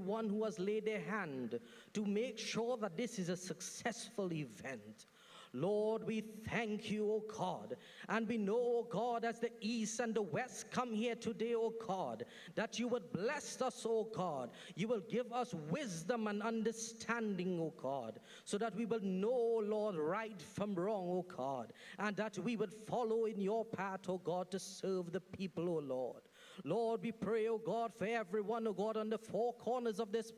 everyone who has laid their hand to make sure that this is a successful event. Lord, we thank you, O God, and we know, O God, as the east and the west come here today, O God, that you would bless us, O God. You will give us wisdom and understanding, O God, so that we will know, Lord, right from wrong, O God, and that we would follow in your path, O God, to serve the people, O Lord. Lord, we pray, O God, for everyone, O God, on the four corners of this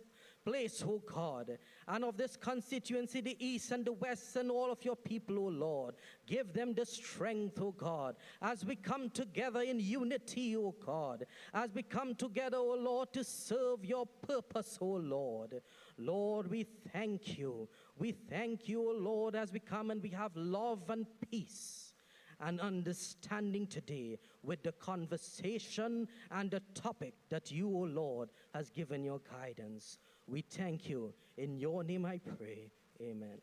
place, oh God, and of this constituency, the east and the west, and all of your people, oh Lord. Give them the strength, oh God, as we come together in unity, oh God, as we come together, oh Lord, to serve your purpose, oh Lord. Lord, we thank you. We thank you, oh Lord, as we come and we have love and peace and understanding today with the conversation and the topic that you, O Lord, has given your guidance. We thank you. In your name I pray. Amen.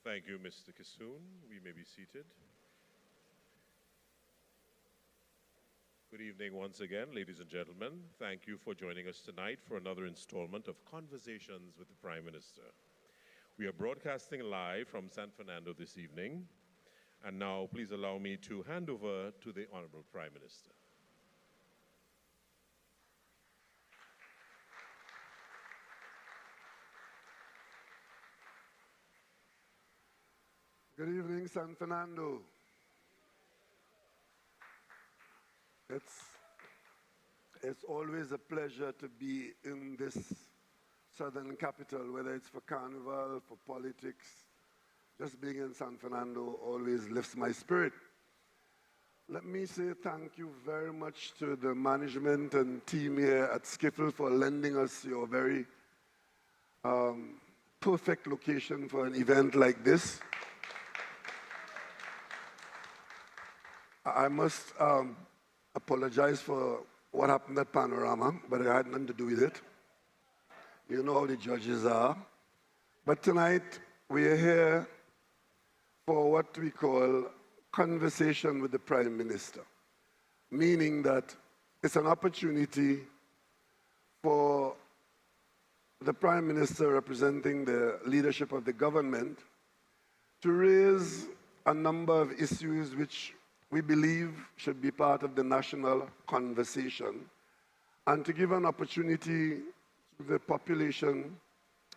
Thank you, Mr. Kissoon. We may be seated. Good evening once again, ladies and gentlemen. Thank you for joining us tonight for another installment of Conversations with the Prime Minister. We are broadcasting live from San Fernando this evening. And now, please allow me to hand over to the Honorable Prime Minister. Good evening, San Fernando. It's always a pleasure to be in this southern capital, whether it's for carnival, for politics. Just being in San Fernando always lifts my spirit. Let me say thank you very much to the management and team here at Skiffle for lending us your very perfect location for an event like this. I must apologize for what happened at Panorama, but it had nothing to do with it. You know how the judges are. But tonight, we are here for what we call conversation with the Prime Minister, meaning that it's an opportunity for the Prime Minister representing the leadership of the government to raise a number of issues which we believe should be part of the national conversation, and to give an opportunity to the population,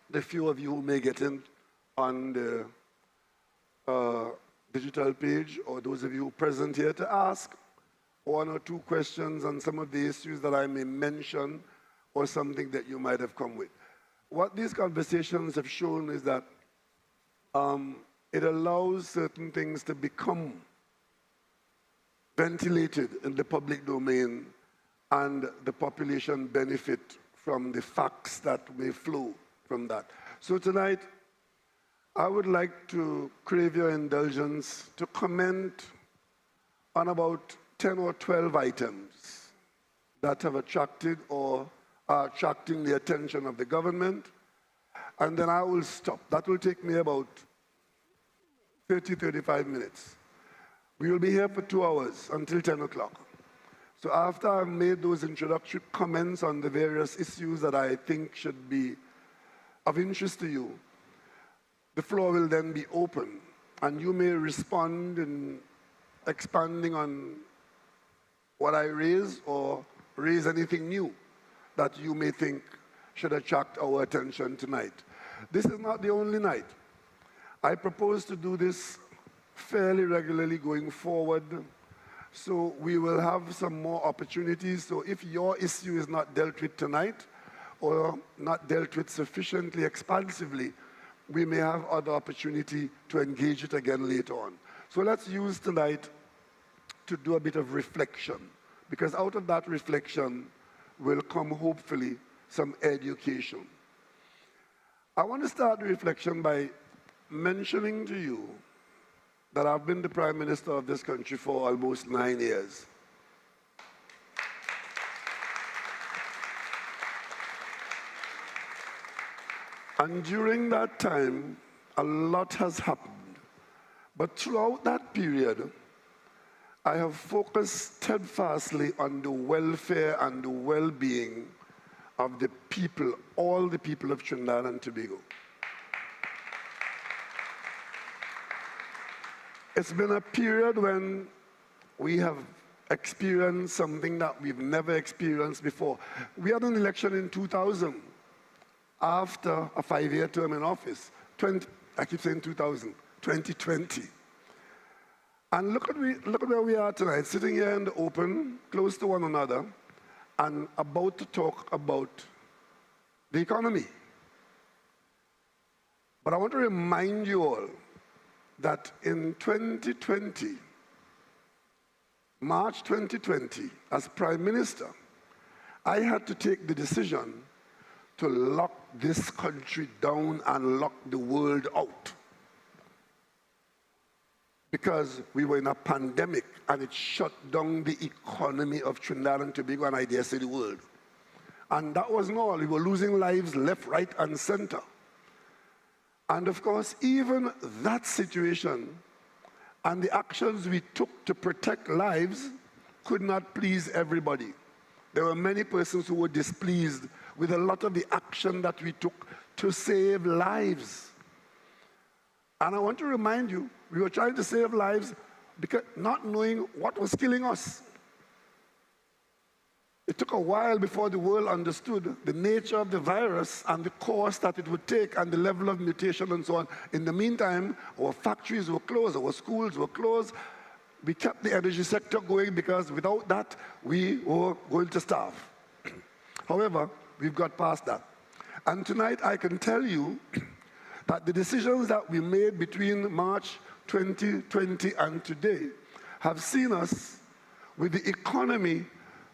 the few of you who may get in on the digital page, or those of you present here, to ask one or two questions on some of the issues that I may mention, or something that you might have come with. What these conversations have shown is that it allows certain things to become ventilated in the public domain, and the population benefit from the facts that may flow from that. So tonight, I would like to crave your indulgence to comment on about 10 or 12 items that have attracted or are attracting the attention of the government, and then I will stop. That will take me about 30, 35 minutes. We will be here for 2 hours until 10 o'clock. So after I've made those introductory comments on the various issues that I think should be of interest to you, the floor will then be open, and you may respond in expanding on what I raise, or raise anything new that you may think should attract our attention tonight. This is not the only night. I propose to do this fairly regularly going forward, so we will have some more opportunities. So if your issue is not dealt with tonight, or not dealt with sufficiently expansively, we may have other opportunity to engage it again later on. So let's use tonight to do a bit of reflection, because out of that reflection will come, hopefully, some education. I want to start the reflection by mentioning to you that I've been the Prime Minister of this country for almost 9 years. And during that time, a lot has happened. But throughout that period, I have focused steadfastly on the welfare and the well-being of the people, all the people of Trinidad and Tobago. It's been a period when we have experienced something that we've never experienced before. We had an election in 2000 after a 5-year term in office. I keep saying 2020. And look at where we are tonight, sitting here in the open, close to one another, and about to talk about the economy. But I want to remind you all that in 2020, March 2020, as Prime Minister, I had to take the decision to lock this country down and lock the world out. Because we were in a pandemic and it shut down the economy of Trinidad and Tobago and I dare say the world. And that wasn't all. We were losing lives left, right, and center. And of course, even that situation and the actions we took to protect lives could not please everybody. There were many persons who were displeased with a lot of the action that we took to save lives. And I want to remind you, we were trying to save lives because not knowing what was killing us. It took a while before the world understood the nature of the virus and the course that it would take and the level of mutation and so on. In the meantime, our factories were closed, our schools were closed. We kept the energy sector going because without that, we were going to starve. However, we've got past that. And tonight I can tell you that the decisions that we made between March 2020 and today have seen us with the economy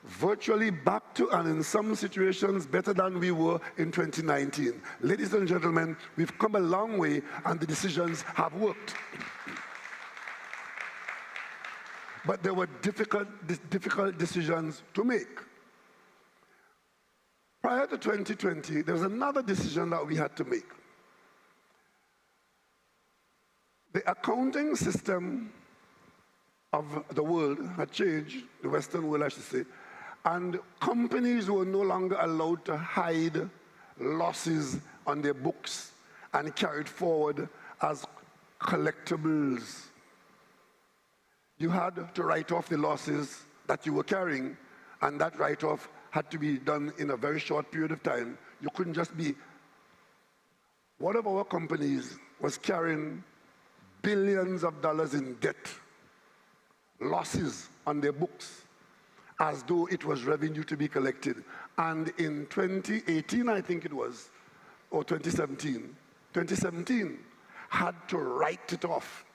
virtually back to, and in some situations, better than we were in 2019. Ladies and gentlemen, we've come a long way and the decisions have worked. But there were difficult decisions to make. Prior to 2020, there was another decision that we had to make. The accounting system of the world had changed, the Western world I should say, and companies were no longer allowed to hide losses on their books and carry it forward as collectibles. You had to write off the losses that you were carrying, and that write-off had to be done in a very short period of time. You couldn't just be... One of our companies was carrying billions of dollars in debt, losses on their books, as though it was revenue to be collected. And in 2018, I think it was, or 2017, had to write it off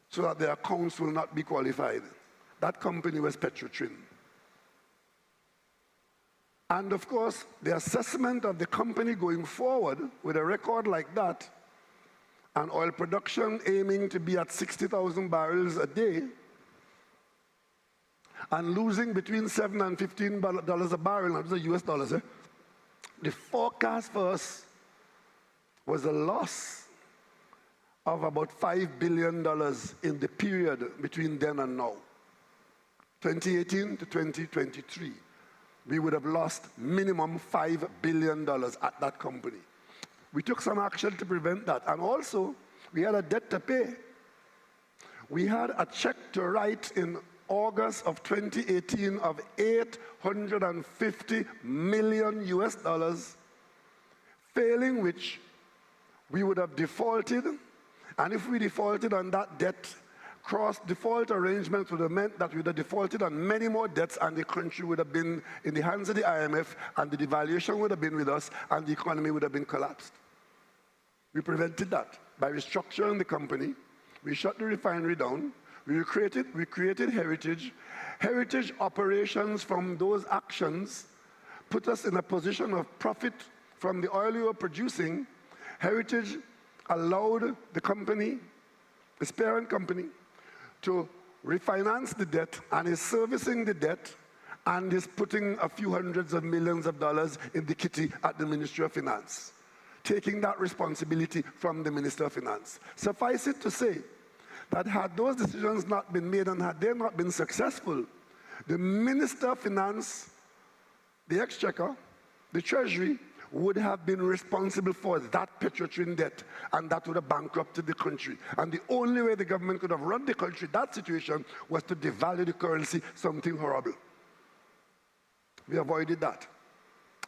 so that their accounts will not be qualified. That company was Petrotrin. And of course, the assessment of the company going forward with a record like that, and oil production aiming to be at 60,000 barrels a day, and losing between $7 and $15 a barrel, and those are US dollars, the forecast for us was a loss of about $5 billion in the period between then and now. 2018 to 2023, we would have lost minimum $5 billion at that company. We took some action to prevent that, and also we had a debt to pay. We had a check to write in August of 2018 of $850 million US dollars, failing which we would have defaulted, and if we defaulted on that debt, cross-default arrangements would have meant that we would have defaulted on many more debts, and the country would have been in the hands of the IMF, and the devaluation would have been with us, and the economy would have been collapsed. We prevented that by restructuring the company. We shut the refinery down. We created Heritage. Heritage operations from those actions put us in a position of profit from the oil we were producing. Heritage allowed the company, its parent company, to refinance the debt and is servicing the debt and is putting a few hundreds of millions of dollars in the kitty at the Ministry of Finance, taking that responsibility from the Minister of Finance. Suffice it to say that had those decisions not been made and had they not been successful, the Minister of Finance, the Exchequer, the Treasury, would have been responsible for that petroleum debt, and that would have bankrupted the country. And the only way the government could have run the country, that situation, was to devalue the currency, something horrible. We avoided that.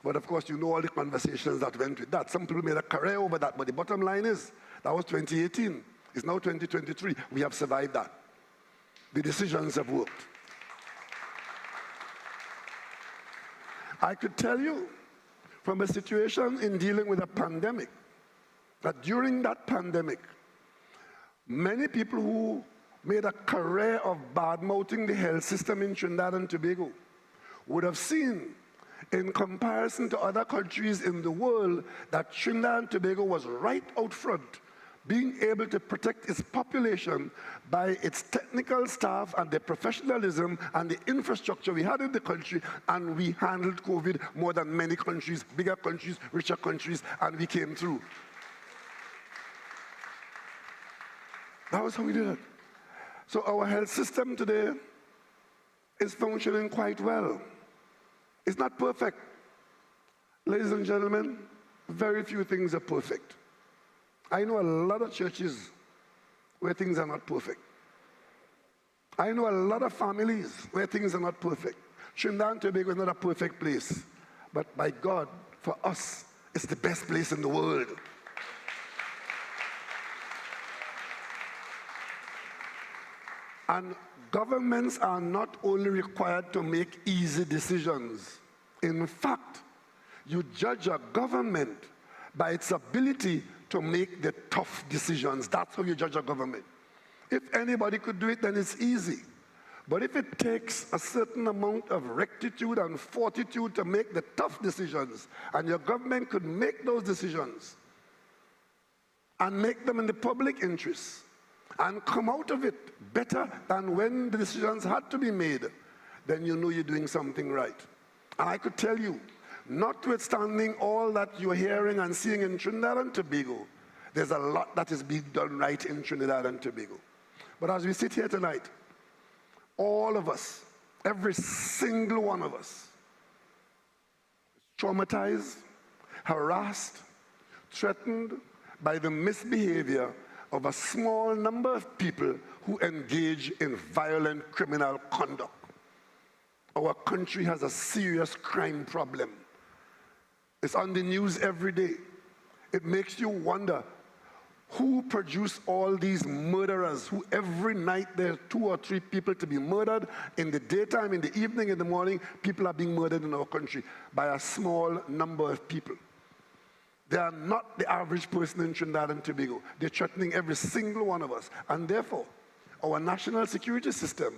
But of course, you know all the conversations that went with that. Some people made a career over that, but the bottom line is, that was 2018. It's now 2023. We have survived that. The decisions have worked. I could tell you, from a situation in dealing with a pandemic, that during that pandemic, many people who made a career of bad-mouthing the health system in Trinidad and Tobago would have seen, in comparison to other countries in the world, that Trinidad and Tobago was right out front, being able to protect its population by its technical staff and the professionalism and the infrastructure we had in the country, and we handled COVID more than many countries, bigger countries, richer countries, and we came through. That was how we did it. So our health system today is functioning quite well. It's not perfect. Ladies and gentlemen, very few things are perfect. I know a lot of churches where things are not perfect. I know a lot of families where things are not perfect. Trinidad and Tobago is not a perfect place, but by God, for us, it's the best place in the world. And governments are not only required to make easy decisions. In fact, you judge a government by its ability to make the tough decisions. That's how you judge a government. If anybody could do it, then it's easy. But if it takes a certain amount of rectitude and fortitude to make the tough decisions, and your government could make those decisions and make them in the public interest and come out of it better than when the decisions had to be made, then you know you're doing something right. And I could tell you, notwithstanding all that you're hearing and seeing in Trinidad and Tobago, there's a lot that is being done right in Trinidad and Tobago. But as we sit here tonight, all of us, every single one of us, traumatized, harassed, threatened by the misbehavior of a small number of people who engage in violent criminal conduct. Our country has a serious crime problem. It's on the news every day. It makes you wonder who produced all these murderers, who every night there are 2 or 3 people to be murdered. In the daytime, in the evening, in the morning, people are being murdered in our country by a small number of people. They are not the average person in Trinidad and Tobago. They're threatening every single one of us. And therefore, our national security system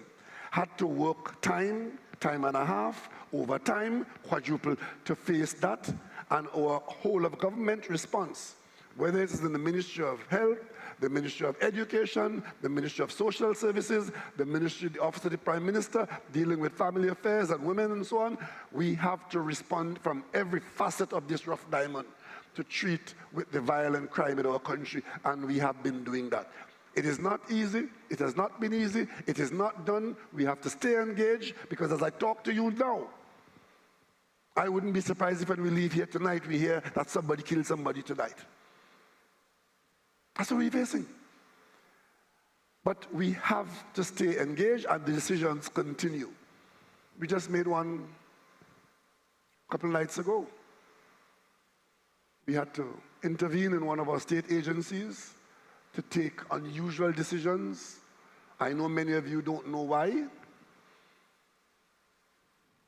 had to work time and a half, overtime, quadruple to face that, and our whole of government response, whether it is in the Ministry of Health, the Ministry of Education, the Ministry of Social Services, the Ministry, the Office of the Prime Minister, dealing with family affairs and women and so on, we have to respond from every facet of this rough diamond to treat with the violent crime in our country, and we have been doing that. It is not easy. It has not been easy. It is not done. We have to stay engaged, because as I talk to you now, I wouldn't be surprised if when we leave here tonight, we hear that somebody killed somebody tonight. That's what we're facing. But we have to stay engaged, and the decisions continue. We just made one a couple nights ago. We had to intervene in one of our state agencies to take unusual decisions. I know many of you don't know why.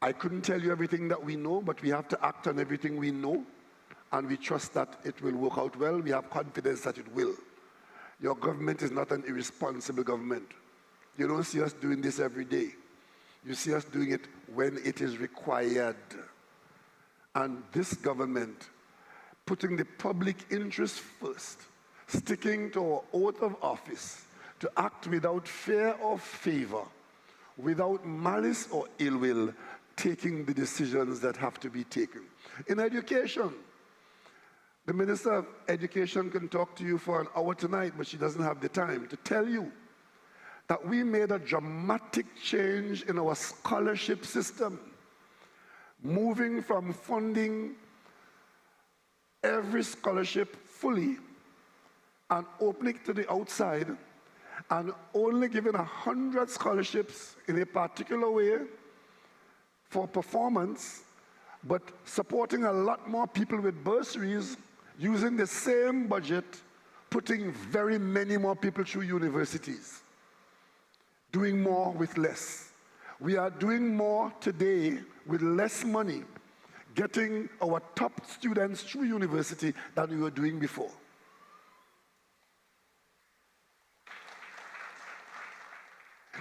I couldn't tell you everything that we know, but we have to act on everything we know, and we trust that it will work out well. We have confidence that it will. Your government is not an irresponsible government. You don't see us doing this every day. You see us doing it when it is required. And this government, putting the public interest first, sticking to our oath of office, to act without fear or favor, without malice or ill will, taking the decisions that have to be taken. In education, the Minister of Education can talk to you for an hour tonight, but she doesn't have the time to tell you that we made a dramatic change in our scholarship system, moving from funding every scholarship fully and opening it to the outside and only giving 100 scholarships in a particular way for performance, but supporting a lot more people with bursaries using the same budget, putting very many more people through universities, doing more with less. We are doing more today with less money, getting our top students through university than we were doing before.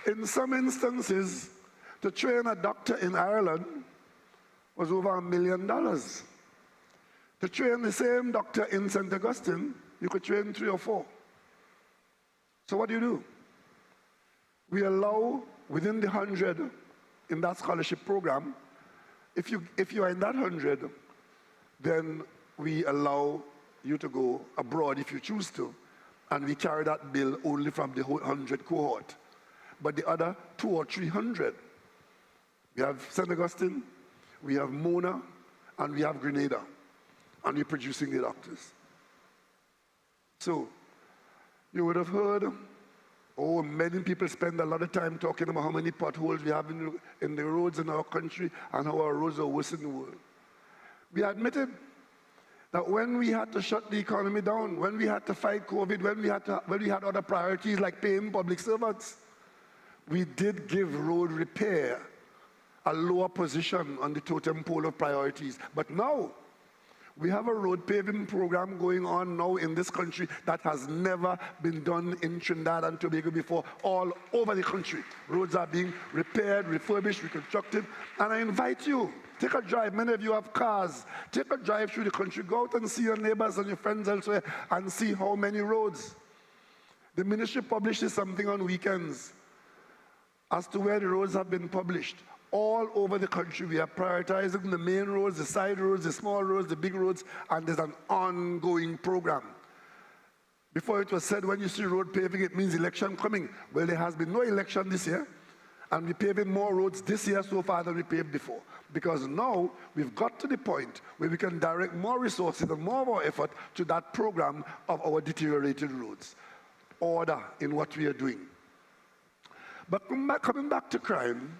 In some instances, to train a doctor in Ireland was over $1 million. To train the same doctor in St. Augustine, you could train 3 or 4. So what do? We allow within the 100 in that scholarship program, if you are in that 100, then we allow you to go abroad if you choose to, and we carry that bill only from the 100 cohort. But the other 200 or 300, we have St. Augustine, we have Mona, and we have Grenada, and we're producing the doctors. So, you would have heard, many people spend a lot of time talking about how many potholes we have in the roads in our country and how our roads are worse in the world. We admitted that when we had to shut the economy down, when we had to fight COVID, when we had other priorities like paying public servants, we did give road repair a lower position on the totem pole of priorities. But now, we have a road paving program going on now in this country that has never been done in Trinidad and Tobago before, all over the country. Roads are being repaired, refurbished, reconstructed, and I invite you, take a drive. Many of you have cars. Take a drive through the country. Go out and see your neighbors and your friends elsewhere and see how many roads. The ministry publishes something on weekends as to where the roads have been published. All over the country, we are prioritizing the main roads, the side roads, the small roads, the big roads, and there's an ongoing program. Before it was said, when you see road paving, it means election coming. Well, there has been no election this year, and we're paving more roads this year so far than we paved before. Because now, we've got to the point where we can direct more resources and more of our effort to that program of our deteriorated roads. Order in what we are doing. But coming back to crime,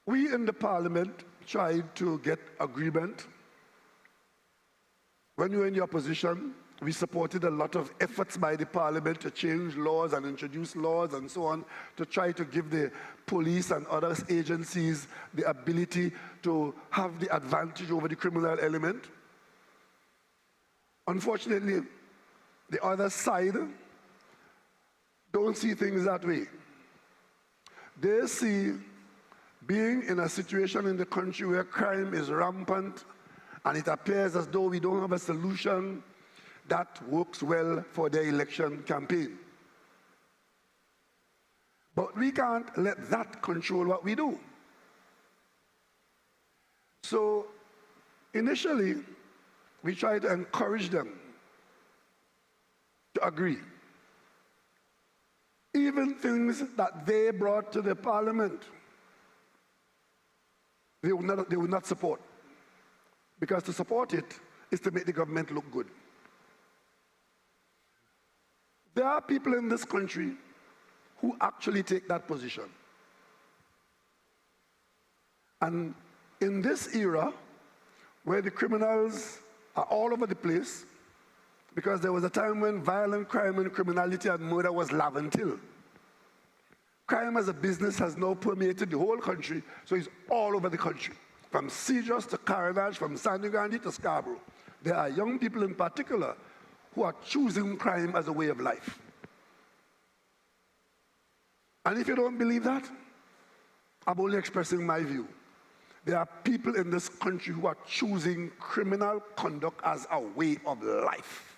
we in the parliament tried to get agreement. When we were in the opposition, we supported a lot of efforts by the parliament to change laws and introduce laws and so on to try to give the police and other agencies the ability to have the advantage over the criminal element. Unfortunately, the other side don't see things that way. They see being in a situation in the country where crime is rampant and it appears as though we don't have a solution that works well for their election campaign. But we can't let that control what we do. So initially, we tried to encourage them to agree. Even things that they brought to the parliament, they would not support. Because to support it is to make the government look good. There are people in this country who actually take that position. And in this era, where the criminals are all over the place, because there was a time when violent crime and criminality and murder was Laventil. Crime as a business has now permeated the whole country, so it's all over the country. From Cedros to Carenage, from Sandy Grande to Scarborough. There are young people in particular who are choosing crime as a way of life. And if you don't believe that, I'm only expressing my view. There are people in this country who are choosing criminal conduct as a way of life.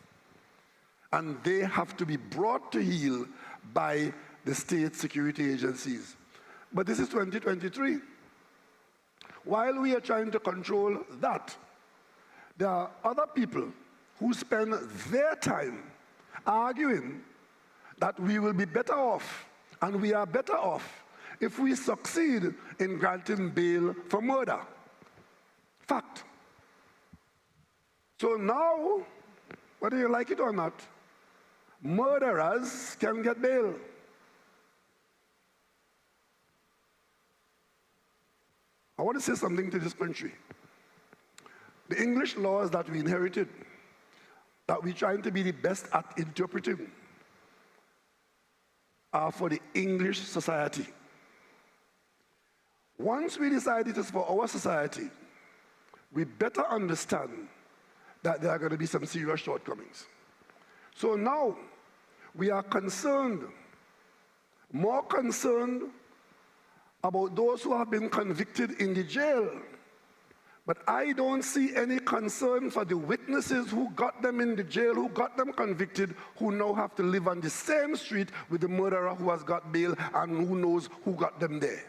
And they have to be brought to heel by the state security agencies. But this is 2023. While we are trying to control that, there are other people who spend their time arguing that we will be better off, and we are better off, if we succeed in granting bail for murder. Fact. So now, whether you like it or not, murderers can get bail. I want to say something to this country. The English laws that we inherited, that we're trying to be the best at interpreting, are for the English society. Once we decide it is for our society, we better understand that there are going to be some serious shortcomings. So now, we are concerned, more concerned about those who have been convicted in the jail. But I don't see any concern for the witnesses who got them in the jail, who got them convicted, who now have to live on the same street with the murderer who has got bail and who knows who got them there.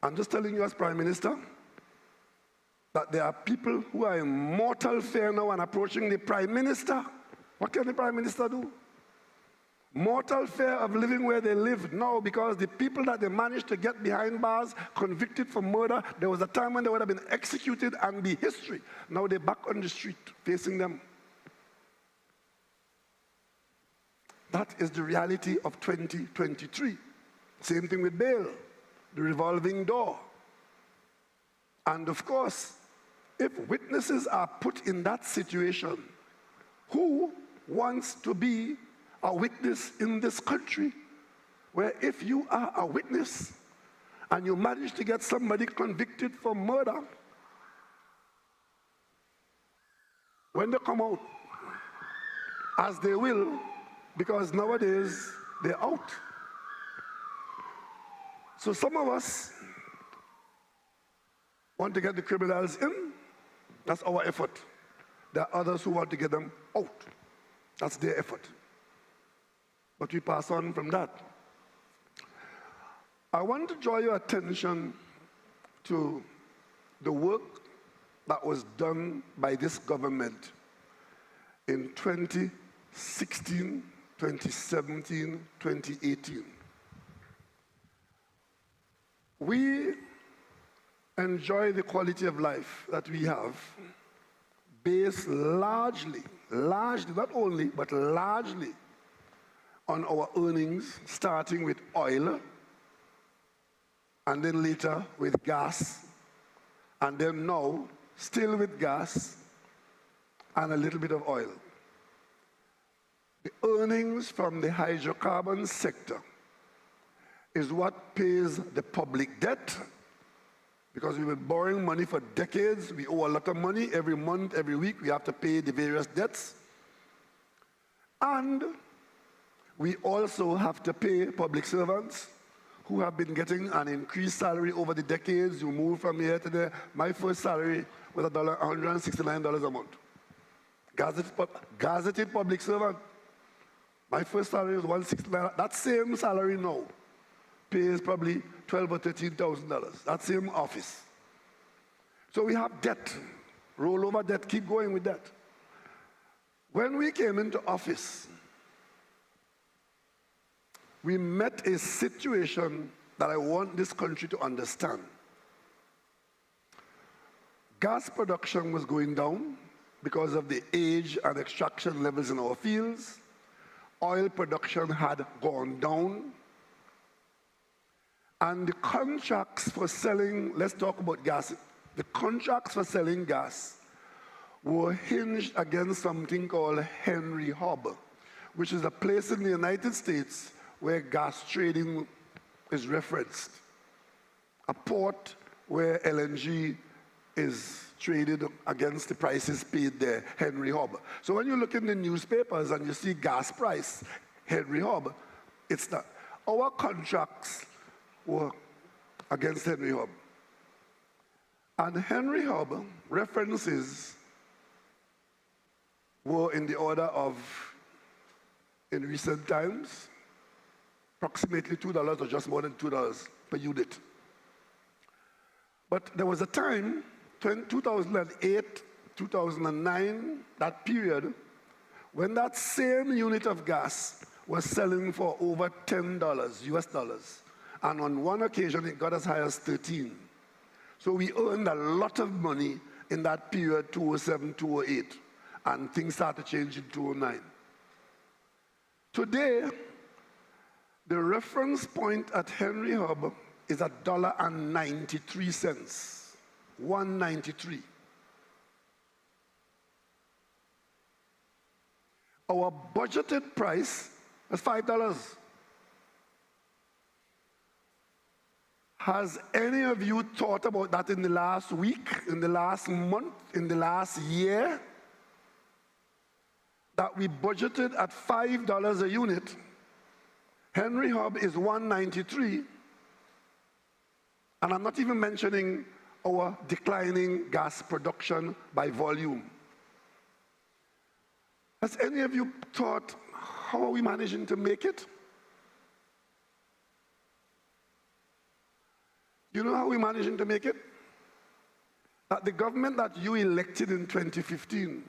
I'm just telling you as Prime Minister that there are people who are in mortal fear now and approaching the Prime Minister. What can the Prime Minister do? Mortal fear of living where they live now, because the people that they managed to get behind bars, convicted for murder, there was a time when they would have been executed and be history. Now they're back on the street facing them. That is the reality of 2023. Same thing with bail, the revolving door. And of course, if witnesses are put in that situation, who wants to be a witness in this country, where if you are a witness and you manage to get somebody convicted for murder, when they come out, as they will, because nowadays they're out. So some of us want to get the criminals in. That's our effort. There are others who want to get them out. That's their effort. But we pass on from that. I want to draw your attention to the work that was done by this government in 2016, 2017, 2018. We enjoy the quality of life that we have based largely, not only, but largely on our earnings, starting with oil, and then later with gas, and then now still with gas and a little bit of oil. The earnings from the hydrocarbon sector is what pays the public debt, because we've been borrowing money for decades. We owe a lot of money every month, every week. We have to pay the various debts. And we also have to pay public servants who have been getting an increased salary over the decades. You move from here to there. My first salary was $169 a month. Gazetted public servant. My first salary was $169. That same salary now pays probably $12,000 or $13,000. That same office. So we have debt, rollover debt, keep going with that. When we came into office, we met a situation that I want this country to understand. Gas production was going down because of the age and extraction levels in our fields. Oil production had gone down. And the contracts for selling, let's talk about gas. The contracts for selling gas were hinged against something called Henry Hub, which is a place in the United States where gas trading is referenced. A port where LNG is traded against the prices paid there, Henry Hub. So when you look in the newspapers and you see gas price, Henry Hub, it's not. Our contracts were against Henry Hub. And Henry Hub references were in the order of, in recent times, approximately $2 or just more than $2 per unit. But there was a time, 2008, 2009, that period, when that same unit of gas was selling for over $10 US dollars, and on one occasion it got as high as 13. So we earned a lot of money in that period, 2007, 2008, and things started to change in 2009. Today, the reference point at Henry Hub is $1.93, 193. Our budgeted price is $5. Has any of you thought about that in the last week, in the last month, in the last year? That we budgeted at $5 a unit. Henry Hub is 193, and I'm not even mentioning our declining gas production by volume. Has any of you thought, how are we managing to make it? You know how we're managing to make it? That the government that you elected in 2015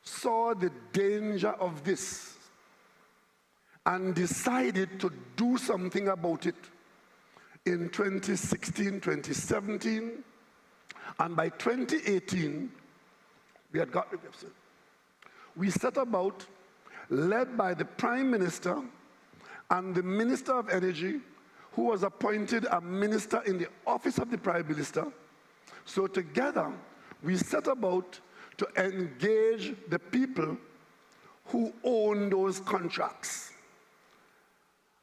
saw the danger of this and decided to do something about it in 2016, 2017, and by 2018, we had got the deficit. We set about, led by the Prime Minister and the Minister of Energy, who was appointed a minister in the office of the Prime Minister. So together, we set about to engage the people who own those contracts.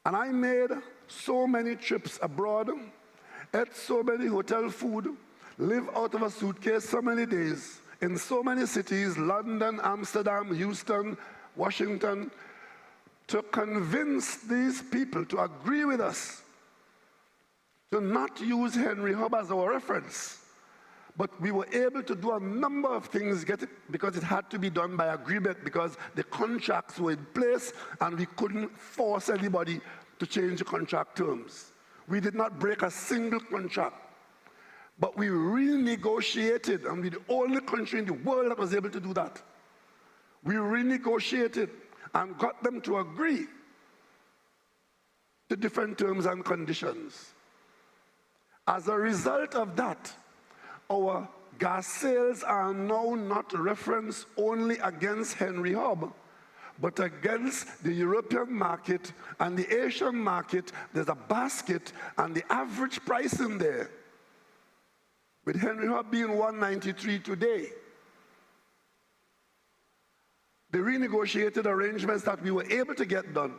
And I made so many trips abroad, ate so many hotel food, lived out of a suitcase so many days, in so many cities, London, Amsterdam, Houston, Washington, to convince these people to agree with us to not use Henry Hub as our reference. But we were able to do a number of things, because it had to be done by agreement, because the contracts were in place and we couldn't force anybody to change the contract terms. We did not break a single contract, but we renegotiated, and we're the only country in the world that was able to do that. We renegotiated and got them to agree to different terms and conditions. As a result of that, our gas sales are now not referenced only against Henry Hub, but against the European market and the Asian market. There's a basket and the average price in there, with Henry Hub being 193 today. The renegotiated arrangements that we were able to get done,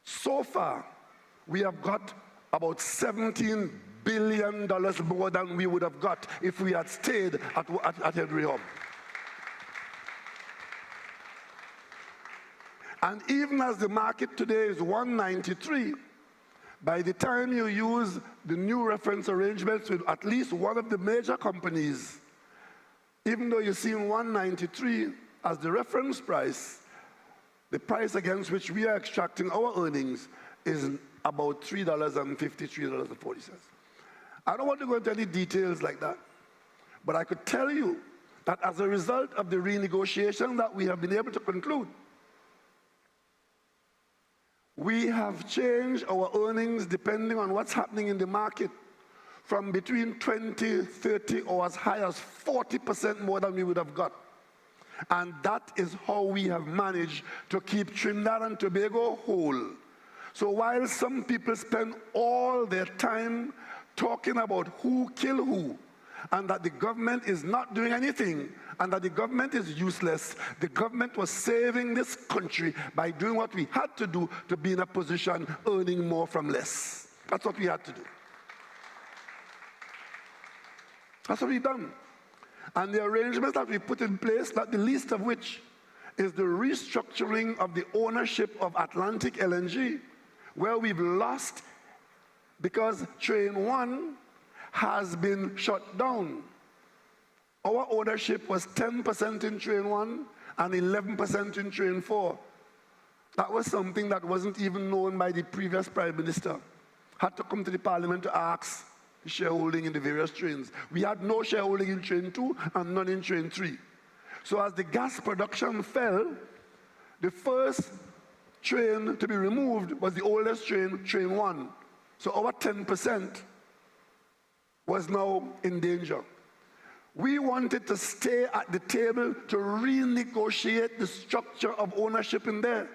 so far, we have got about $17 billion more than we would have got if we had stayed at Henry Hub. And even as the market today is 193, by the time you use the new reference arrangements with at least one of the major companies, even though you're seeing 193 as the reference price, the price against which we are extracting our earnings is about $3.50, $3.40. I don't want to go into any details like that, but I could tell you that as a result of the renegotiation that we have been able to conclude, we have changed our earnings, depending on what's happening in the market, from between 20, 30, or as high as 40% more than we would have got. And that is how we have managed to keep Trinidad and Tobago whole. So while some people spend all their time talking about who killed who, and that the government is not doing anything, and that the government is useless, the government was saving this country by doing what we had to do to be in a position earning more from less. That's what we had to do. That's what we've done. And the arrangements that we put in place, not the least of which is the restructuring of the ownership of Atlantic LNG, where we've lost because Train 1 has been shut down. Our ownership was 10% in Train 1 and 11% in Train 4. That was something that wasn't even known by the previous Prime Minister. Had to come to the Parliament to ask the shareholding in the various trains. We had no shareholding in Train 2 and none in Train 3. So as the gas production fell, the first train to be removed was the oldest train, train 1. So our 10% was now in danger. We wanted to stay at the table to renegotiate the structure of ownership in there.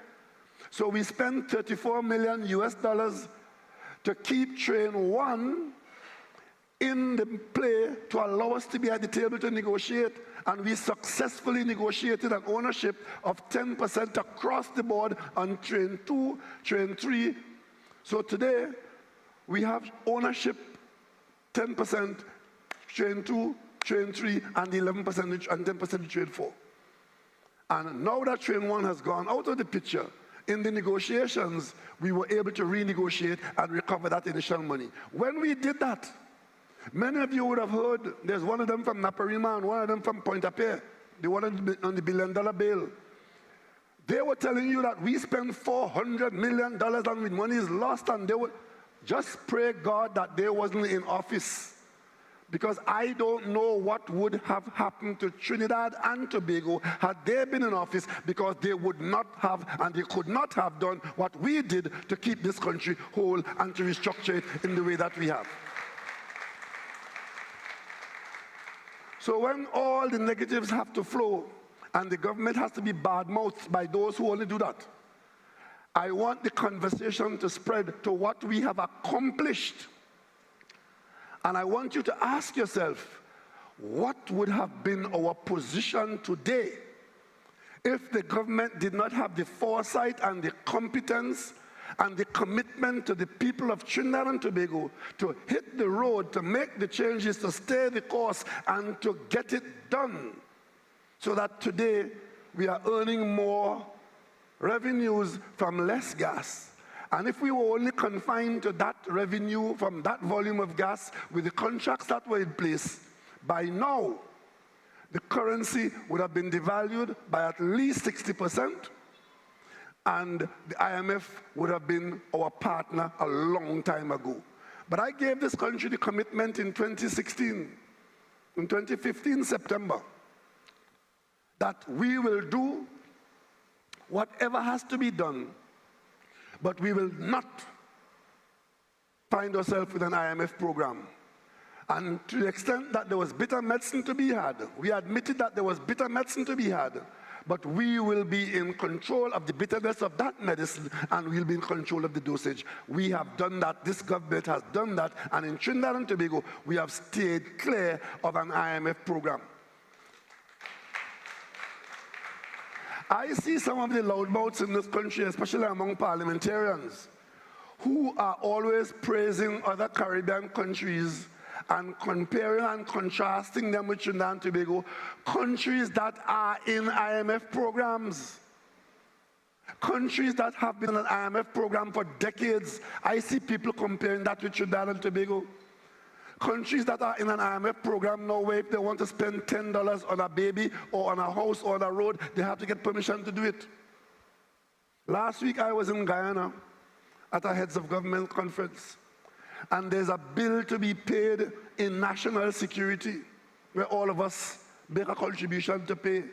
So we spent $34 million to keep train 1 in the play to allow us to be at the table to negotiate. And we successfully negotiated an ownership of 10% across the board on train 2, train 3. So today, we have ownership 10%, train 2, train 3, and 11% and 10% train 4. And now that train 1 has gone out of the picture, in the negotiations, we were able to renegotiate and recover that initial money. When we did that, many of you would have heard, there's one of them from Naparima and one of them from Pointe-à-Pied, the one on the $1 billion bail. They were telling you that we spent $400 million and with money is lost, and they would just pray God that they wasn't in office. Because I don't know what would have happened to Trinidad and Tobago had they been in office, because they would not have and they could not have done what we did to keep this country whole and to restructure it in the way that we have. So when all the negatives have to flow and the government has to be bad-mouthed by those who only do that, I want the conversation to spread to what we have accomplished. And I want you to ask yourself, what would have been our position today if the government did not have the foresight and the competence and the commitment to the people of Trinidad and Tobago to hit the road, to make the changes, to stay the course, and to get it done, so that today we are earning more revenues from less gas. And if we were only confined to that revenue from that volume of gas with the contracts that were in place, by now, the currency would have been devalued by at least 60%, and the IMF would have been our partner a long time ago. But I gave this country the commitment in 2016, in 2015, September, that we will do whatever has to be done, but we will not find ourselves with an IMF program. And to the extent that there was bitter medicine to be had, we admitted that there was bitter medicine to be had, but we will be in control of the bitterness of that medicine, and we'll be in control of the dosage. We have done that, this government has done that, and in Trinidad and Tobago, we have stayed clear of an IMF program. I see some of the loudmouths in this country, especially among parliamentarians, who are always praising other Caribbean countries and comparing and contrasting them with Trinidad and Tobago, countries that are in IMF programs, countries that have been in an IMF program for decades. I see people comparing that with Trinidad and Tobago. Countries that are in an IMF program now, where if they want to spend $10 on a baby or on a house or on a road, they have to get permission to do it. Last week I was in Guyana at a heads of government conference, and there's a bill to be paid in national security where all of us make a contribution to pay.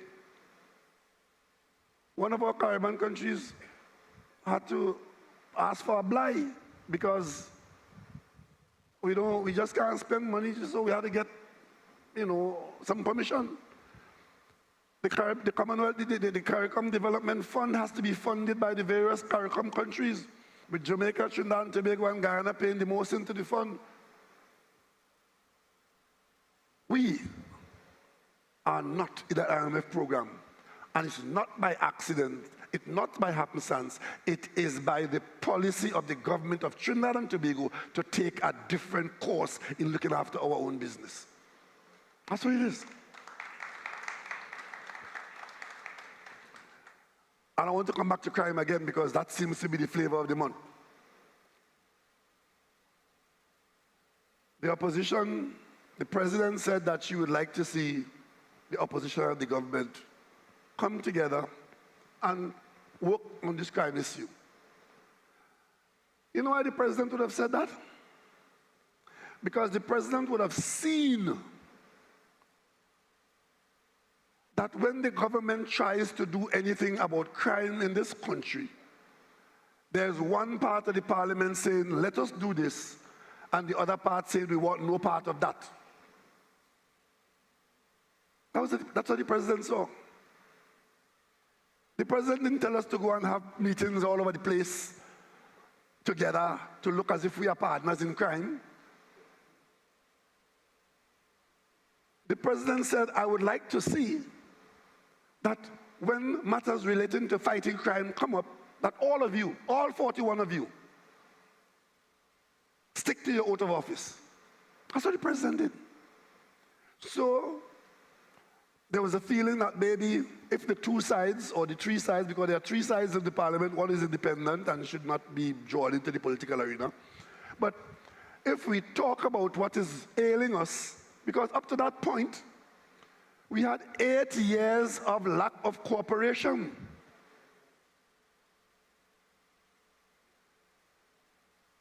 One of our Caribbean countries had to ask for a blight because we just can't spend money, so we had to get, some permission. The Commonwealth, the CARICOM Development Fund has to be funded by the various CARICOM countries, with Jamaica, Trinidad and Tobago, and Guyana paying the most into the fund. We are not in the IMF program, and it's not by accident. It's not by happenstance. It is by the policy of the government of Trinidad and Tobago to take a different course in looking after our own business. That's what it is. And I want to come back to crime again, because that seems to be the flavor of the month. The opposition, the president said that she would like to see the opposition and the government come together and work on this crime issue. You know why the president would have said that? Because the president would have seen that when the government tries to do anything about crime in this country, there's one part of the parliament saying, let us do this, and the other part saying, we want no part of that. That's what the president saw. The president didn't tell us to go and have meetings all over the place together to look as if we are partners in crime. The president said, I would like to see that when matters relating to fighting crime come up, that all of you, all 41 of you, stick to your oath of office. That's what the president did. So there was a feeling that maybe if the two sides or the three sides, because there are three sides in the parliament, one is independent and should not be drawn into the political arena. But if we talk about what is ailing us, because up to that point, we had 8 years of lack of cooperation.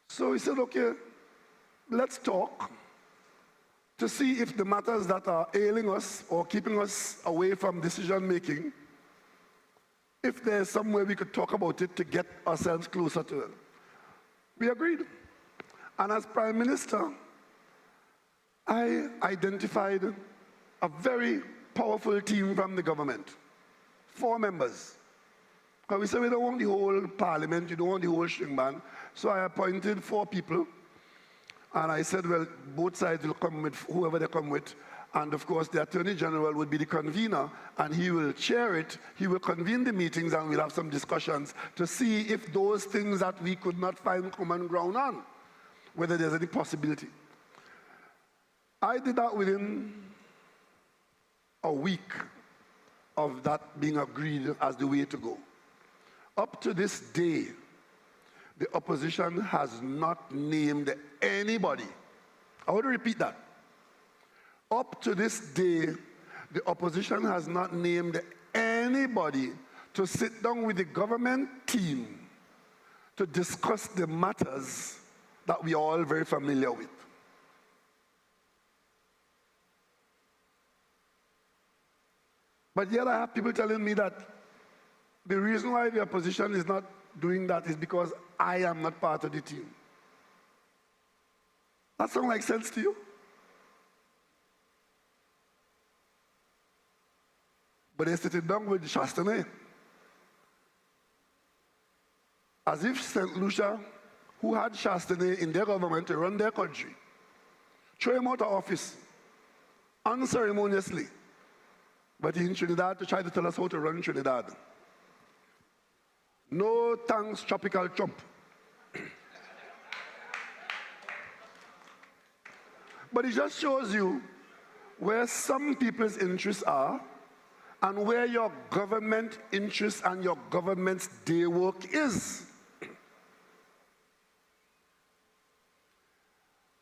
So he said, okay, let's talk to see if the matters that are ailing us or keeping us away from decision making, if there's some way we could talk about it to get ourselves closer to it. We agreed. And as Prime Minister, I identified a very powerful team from the government, 4 members. Because we said we don't want the whole parliament, you don't want the whole string band. So I appointed 4 people. And I said, well, both sides will come with whoever they come with. And of course, the Attorney General would be the convener, and he will chair it. He will convene the meetings, and we'll have some discussions to see if those things that we could not find common ground on, whether there's any possibility. I did that within a week of that being agreed as the way to go. Up to this day, the opposition has not named anybody. I want to repeat that. Up to this day, the opposition has not named anybody to sit down with the government team to discuss the matters that we are all very familiar with. But yet I have people telling me that the reason why the opposition is not doing that is because I am not part of the team. That sound like sense to you? But they're sitting down with Chastenay. As if St. Lucia, who had Chastenay in their government to run their country, throw him out of office unceremoniously. But in Trinidad to try to tell us how to run Trinidad. No thanks, Tropical Trump. But it just shows you where some people's interests are and where your government interests and your government's day work is.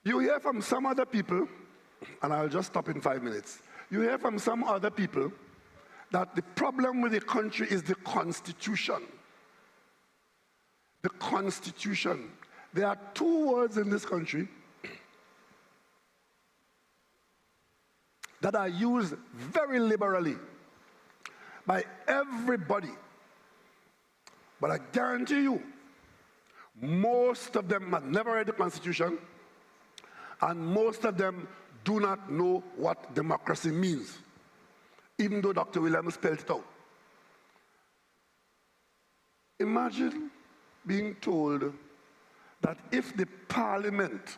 You hear from some other people, and I'll just stop in 5 minutes. You hear from some other people that the problem with the country is the Constitution. The Constitution. There are 2 words in this country that are used very liberally by everybody. But I guarantee you, most of them have never read the Constitution, and most of them do not know what democracy means, even though Dr. Williams spelled it out. Imagine being told that if the parliament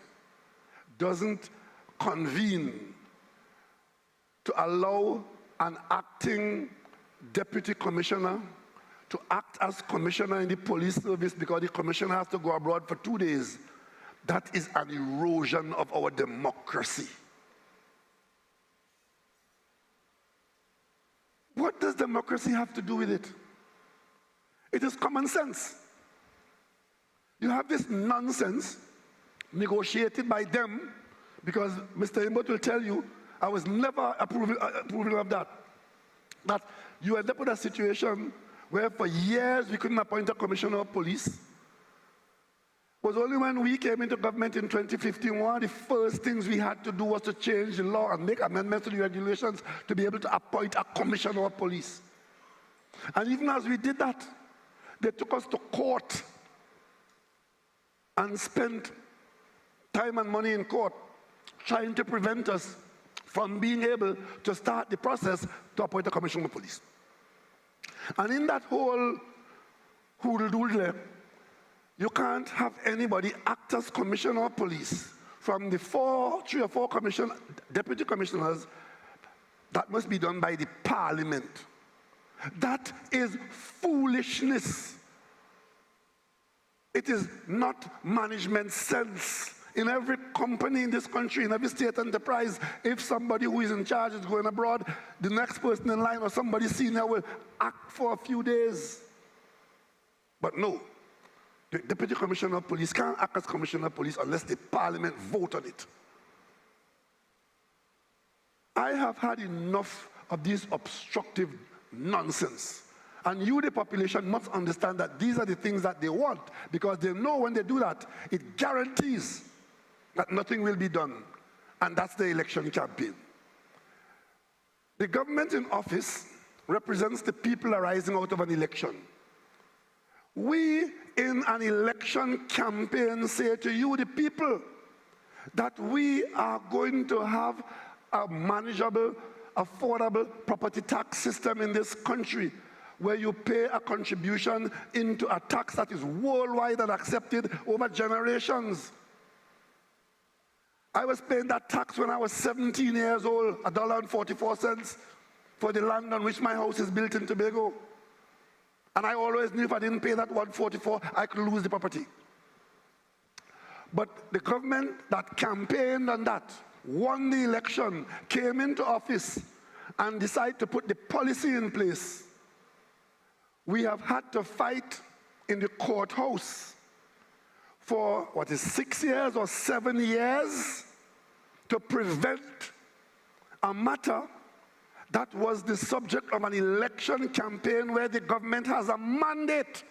doesn't convene to allow an acting deputy commissioner to act as commissioner in the police service because the commissioner has to go abroad for 2 days, that is an erosion of our democracy. What does democracy have to do with it? It is common sense. You have this nonsense negotiated by them, because Mr. Imbot will tell you, I was never approving of that. That you end up with a situation where for years we couldn't appoint a commissioner of police. was only when we came into government in 2015, one of the first things we had to do was to change the law and make amendments to the regulations to be able to appoint a commissioner of police. And even as we did that, they took us to court and spent time and money in court trying to prevent us from being able to start the process to appoint a commissioner of police. And in that whole hoodle-doodle, you can't have anybody act as commissioner of police from the 3 or 4 deputy commissioners. That must be done by the parliament. That is foolishness. It is not management sense. In every company in this country, in every state enterprise, if somebody who is in charge is going abroad, the next person in line or somebody senior will act for a few days. But no, the Deputy Commissioner of Police can't act as Commissioner of Police unless the Parliament vote on it. I have had enough of this obstructive nonsense. And you, the population, must understand that these are the things that they want, because they know when they do that, it guarantees that nothing will be done. And that's the election campaign. The government in office represents the people arising out of an election. We, in an election campaign, say to you, the people, that we are going to have a manageable, affordable property tax system in this country, where you pay a contribution into a tax that is worldwide and accepted over generations. I was paying that tax when I was 17 years old, $1.44 for the land on which my house is built in Tobago. And I always knew if I didn't pay that $1.44, I could lose the property. But the government that campaigned on that, won the election, came into office, and decided to put the policy in place. We have had to fight in the courthouse for, 6 years or 7 years to prevent a matter that was the subject of an election campaign where the government has a mandate.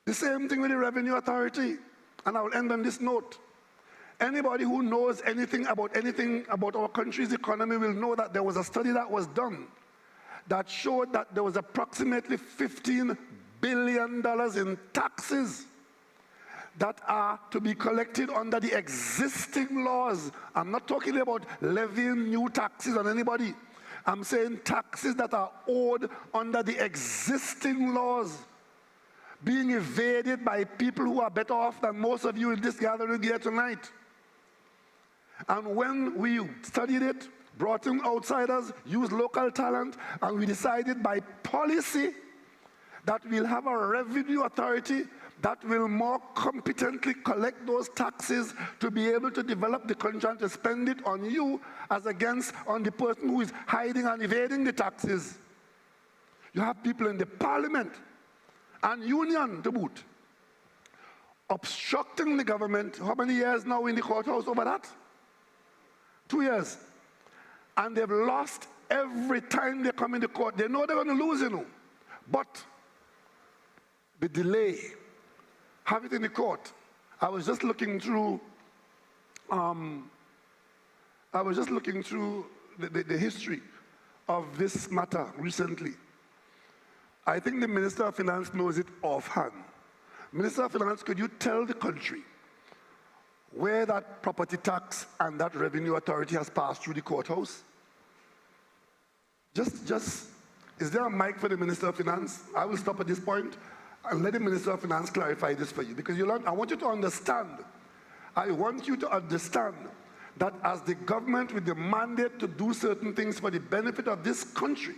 The same thing with the Revenue Authority. And I will end on this note. Anybody who knows anything about our country's economy will know that there was a study that was done that showed that there was approximately $15 billion in taxes that are to be collected under the existing laws. I'm not talking about levying new taxes on anybody. I'm saying taxes that are owed under the existing laws, being evaded by people who are better off than most of you in this gathering here tonight. And when we studied it, brought in outsiders, used local talent, and we decided by policy that we'll have a revenue authority that will more competently collect those taxes to be able to develop the country and to spend it on you as against on the person who is hiding and evading the taxes. You have people in the parliament and union to boot obstructing the government. How many years now in the courthouse over that? 2 years. And they've lost every time they come into court. They know they're going to lose, But the delay, have it in the court. I was just looking through the history of this matter recently. I think the Minister of Finance knows it offhand. Minister of Finance, could you tell the country where that property tax and that revenue authority has passed through the courthouse? Is there a mic for the Minister of Finance? I will stop at this point and let the Minister of Finance clarify this for you, because I want you to understand. I want you to understand that as the government with the mandate to do certain things for the benefit of this country,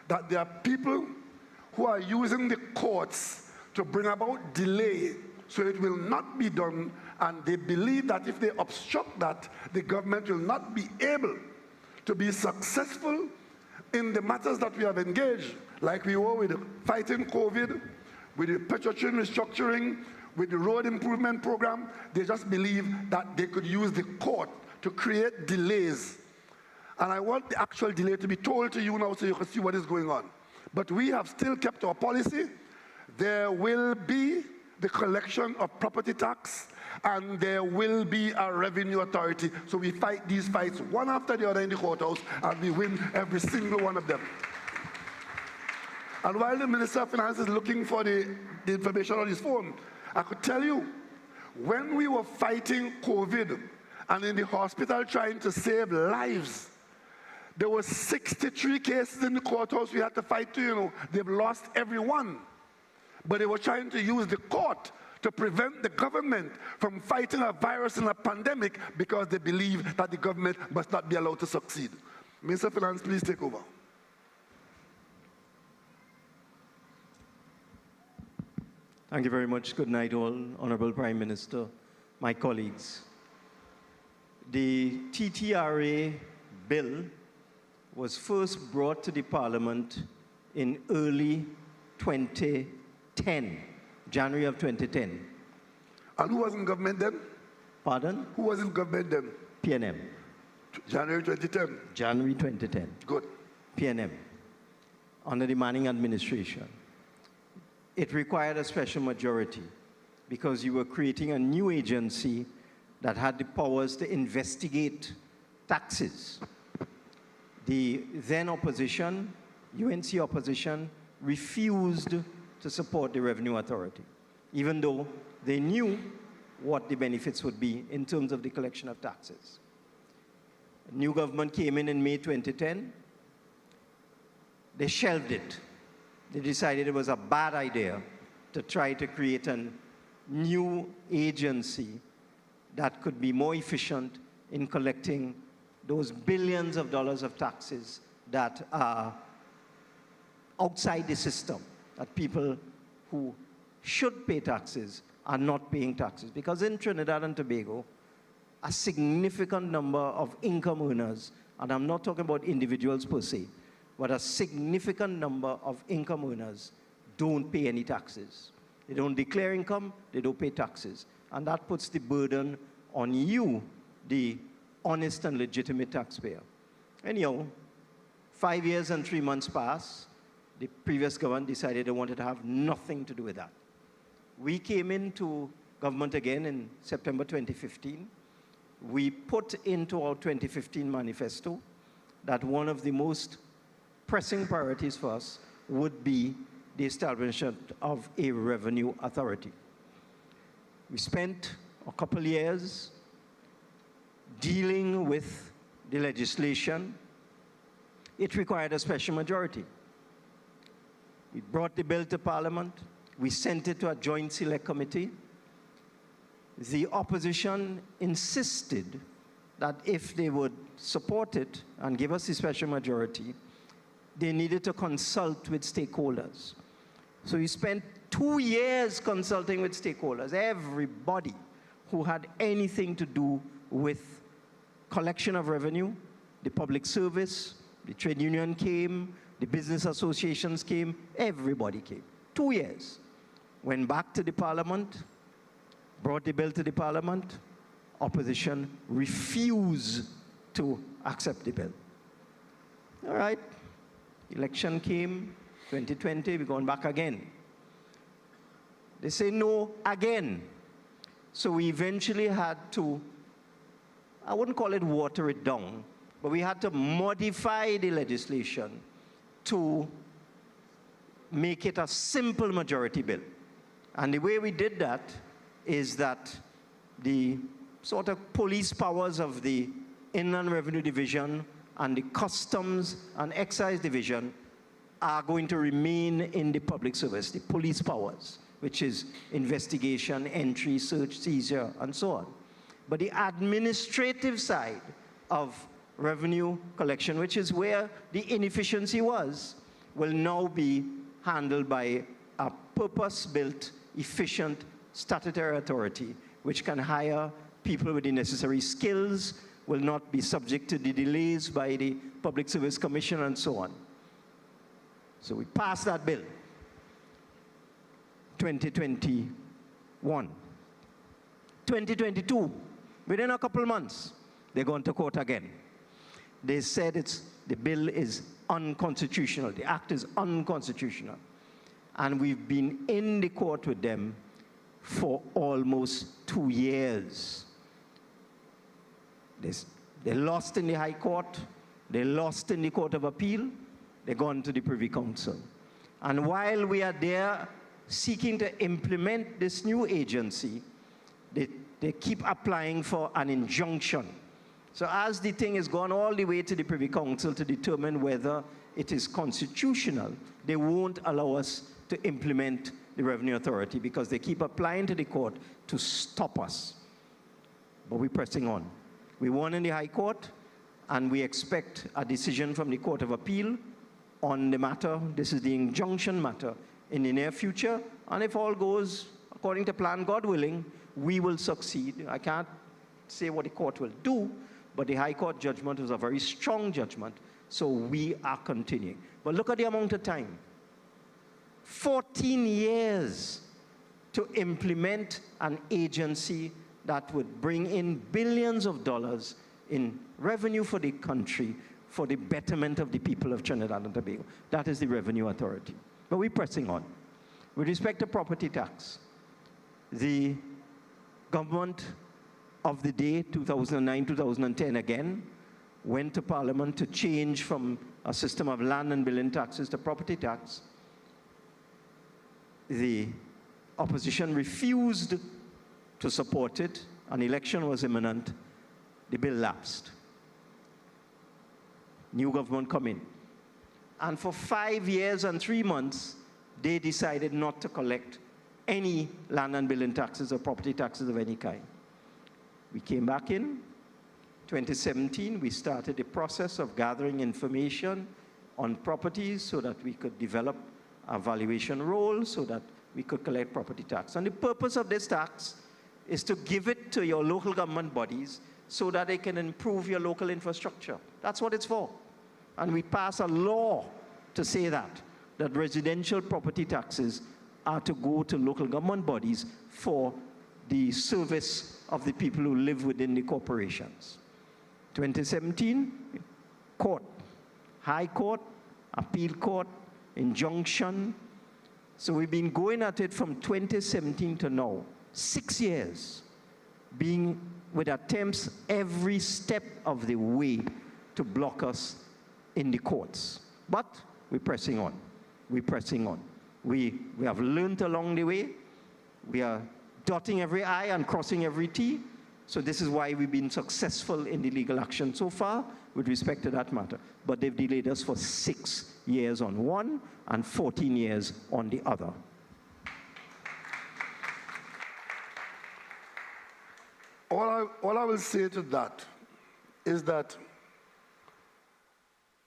that there are people who are using the courts to bring about delay so it will not be done, and they believe that if they obstruct that, the government will not be able to be successful in the matters that we have engaged, like we were with fighting COVID, with the petroleum restructuring, with the road improvement program. They just believe that they could use the court to create delays. And I want the actual delay to be told to you now so you can see what is going on. But we have still kept our policy. there will be the collection of property tax, and there will be a revenue authority. So we fight these fights one after the other in the courthouse, and we win every single one of them. And while the Minister of Finance is looking for the information on his phone, I could tell you, when we were fighting COVID and in the hospital trying to save lives, there were 63 cases in the courthouse we had to fight to, you know. They've lost every one. But they were trying to use the court to prevent the government from fighting a virus and a pandemic because they believe that the government must not be allowed to succeed. Minister of Finance, please take over. Thank you very much. Good night, all. Honorable Prime Minister, my colleagues. The TTRA bill was first brought to the Parliament in early 2010, January of 2010. And who was in government then? Pardon? Who was in government then? PNM. January 2010? January 2010. Good. PNM, under the Manning administration. It required a special majority because you were creating a new agency that had the powers to investigate taxes. The then opposition, UNC opposition, refused to support the Revenue Authority, even though they knew what the benefits would be in terms of the collection of taxes. A new government came in May 2010. They shelved it. They decided it was a bad idea to try to create a new agency that could be more efficient in collecting those billions of dollars of taxes that are outside the system, that people who should pay taxes are not paying taxes. Because in Trinidad and Tobago, a significant number of income earners, and I'm not talking about individuals per se, but a significant number of income earners don't pay any taxes. They don't declare income, they don't pay taxes. And that puts the burden on you, the honest and legitimate taxpayer. Anyhow, 5 years and 3 months passed. The previous government decided they wanted to have nothing to do with that. We came into government again in September 2015. We put into our 2015 manifesto that one of the most pressing priorities for us would be the establishment of a revenue authority. We spent a couple years dealing with the legislation. It required a special majority. We brought the bill to Parliament. We sent it to a joint select committee. The opposition insisted that if they would support it and give us the special majority, they needed to consult with stakeholders. So we spent 2 years consulting with stakeholders, everybody who had anything to do with collection of revenue. The public service, the trade union came, the business associations came, everybody came. 2 years. Went back to the Parliament, brought the bill to the Parliament. Opposition refused to accept the bill. All right. Election came, 2020, we're going back again. They say no again. So we eventually had to, I wouldn't call it water it down, but we had to modify the legislation to make it a simple majority bill. And the way we did that is that the sort of police powers of the Inland Revenue Division and the Customs and Excise Division are going to remain in the public service, the police powers, which is investigation, entry, search, seizure, and so on. But the administrative side of revenue collection, which is where the inefficiency was, will now be handled by a purpose-built, efficient statutory authority, which can hire people with the necessary skills, will not be subject to the delays by the Public Service Commission, and so on. So we passed that bill, 2021. 2022, within a couple of months, they're going to court again. They said the bill is unconstitutional, the act is unconstitutional. and we've been in the court with them for almost 2 years. They lost in the High Court, they lost in the Court of Appeal, they gone to the Privy Council. And while we are there seeking to implement this new agency, they keep applying for an injunction. So as the thing has gone all the way to the Privy Council to determine whether it is constitutional, they won't allow us to implement the Revenue Authority because they keep applying to the court to stop us. But we're pressing on. We won in the High Court, and we expect a decision from the Court of Appeal on the matter. This is the injunction matter in the near future, and if all goes according to plan, God willing, we will succeed. I can't say what the court will do, but the High Court judgment was a very strong judgment, so we are continuing. But look at the amount of time. 14 years to implement an agency that would bring in billions of dollars in revenue for the country for the betterment of the people of Trinidad and Tobago. That is the Revenue Authority. But we're pressing on. With respect to property tax, the government of the day, 2009, 2010 again, went to Parliament to change from a system of land and building taxes to property tax. The opposition refused to support it. An election was imminent. The bill lapsed. New government come in. And for 5 years and 3 months, they decided not to collect any land and building taxes or property taxes of any kind. We came back in 2017. We started the process of gathering information on properties so that we could develop a valuation role so that we could collect property tax. And the purpose of this tax is to give it to your local government bodies so that they can improve your local infrastructure. That's what it's for. And we pass a law to say that residential property taxes are to go to local government bodies for the service of the people who live within the corporations. 2017, court, High Court, Appeal Court, injunction. So we've been going at it from 2017 to now, 6 years, being with attempts every step of the way to block us in the courts. But we're pressing on. We're pressing on. We have learned along the way. We are dotting every I and crossing every T. So this is why we've been successful in the legal action so far with respect to that matter. But they've delayed us for 6 years on one and 14 years on the other. All I will say to that is that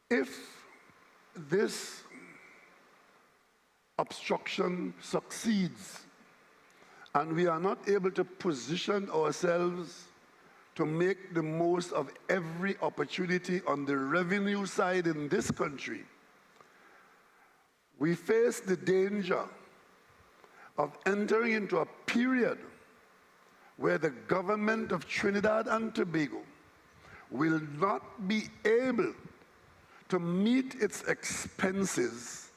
if this obstruction succeeds and we are not able to position ourselves to make the most of every opportunity on the revenue side in this country, we face the danger of entering into a period where the government of Trinidad and Tobago will not be able to meet its expenses,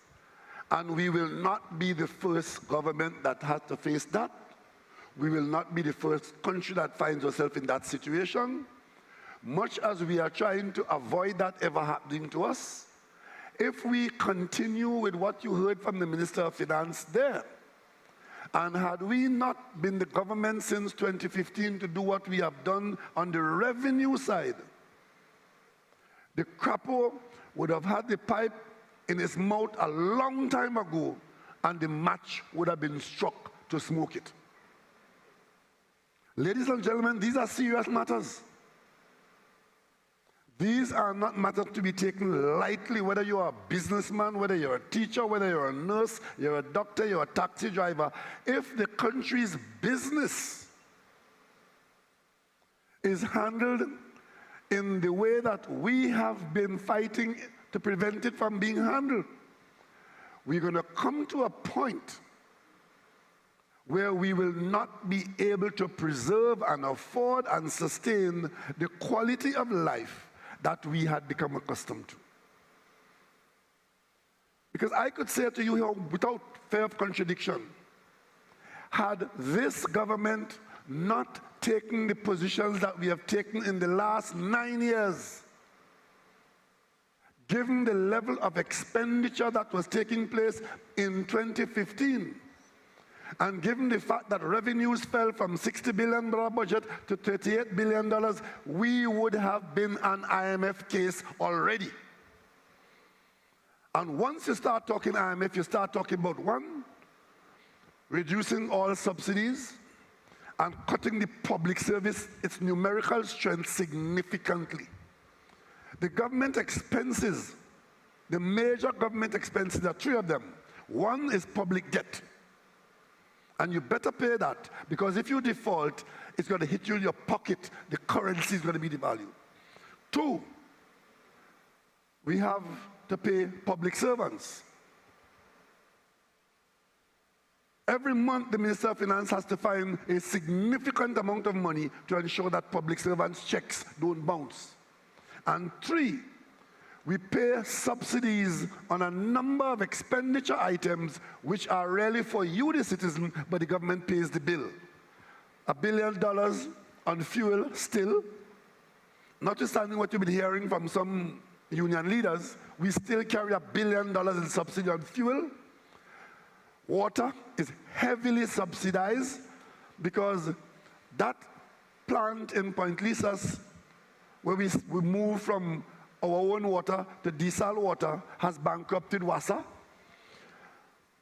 and we will not be the first government that has to face that. We will not be the first country that finds ourselves in that situation, much as we are trying to avoid that ever happening to us. If we continue with what you heard from the Minister of Finance there, and had we not been the government since 2015 to do what we have done on the revenue side, the Crapo would have had the pipe in his mouth a long time ago, and the match would have been struck to smoke it. Ladies and gentlemen, these are serious matters. These are not matters to be taken lightly, whether you are a businessman, whether you're a teacher, whether you're a nurse, you're a doctor, you're a taxi driver. If the country's business is handled in the way that we have been fighting to prevent it from being handled, we're going to come to a point where we will not be able to preserve and afford and sustain the quality of life that we had become accustomed to. Because I could say to you here without fear of contradiction, had this government not taken the positions that we have taken in the last 9 years, given the level of expenditure that was taking place in 2015, and given the fact that revenues fell from $60 billion budget to $38 billion, we would have been an IMF case already. And once you start talking IMF, you start talking about one, reducing all subsidies and cutting the public service, its numerical strength significantly. The government expenses, the major government expenses, there are three of them. One is public debt. And you better pay that, because if you default, it's going to hit you in your pocket. The currency is going to be devalued. Two, we have to pay public servants. Every month, the Minister of Finance has to find a significant amount of money to ensure that public servants' checks don't bounce. And three, we pay subsidies on a number of expenditure items which are really for you, the citizen, but the government pays the bill. $1 billion on fuel still, notwithstanding what you've been hearing from some union leaders, we still carry $1 billion in subsidy on fuel. Water is heavily subsidized because that plant in Point Lisas, where we move from our own water to desal water, has bankrupted WASA.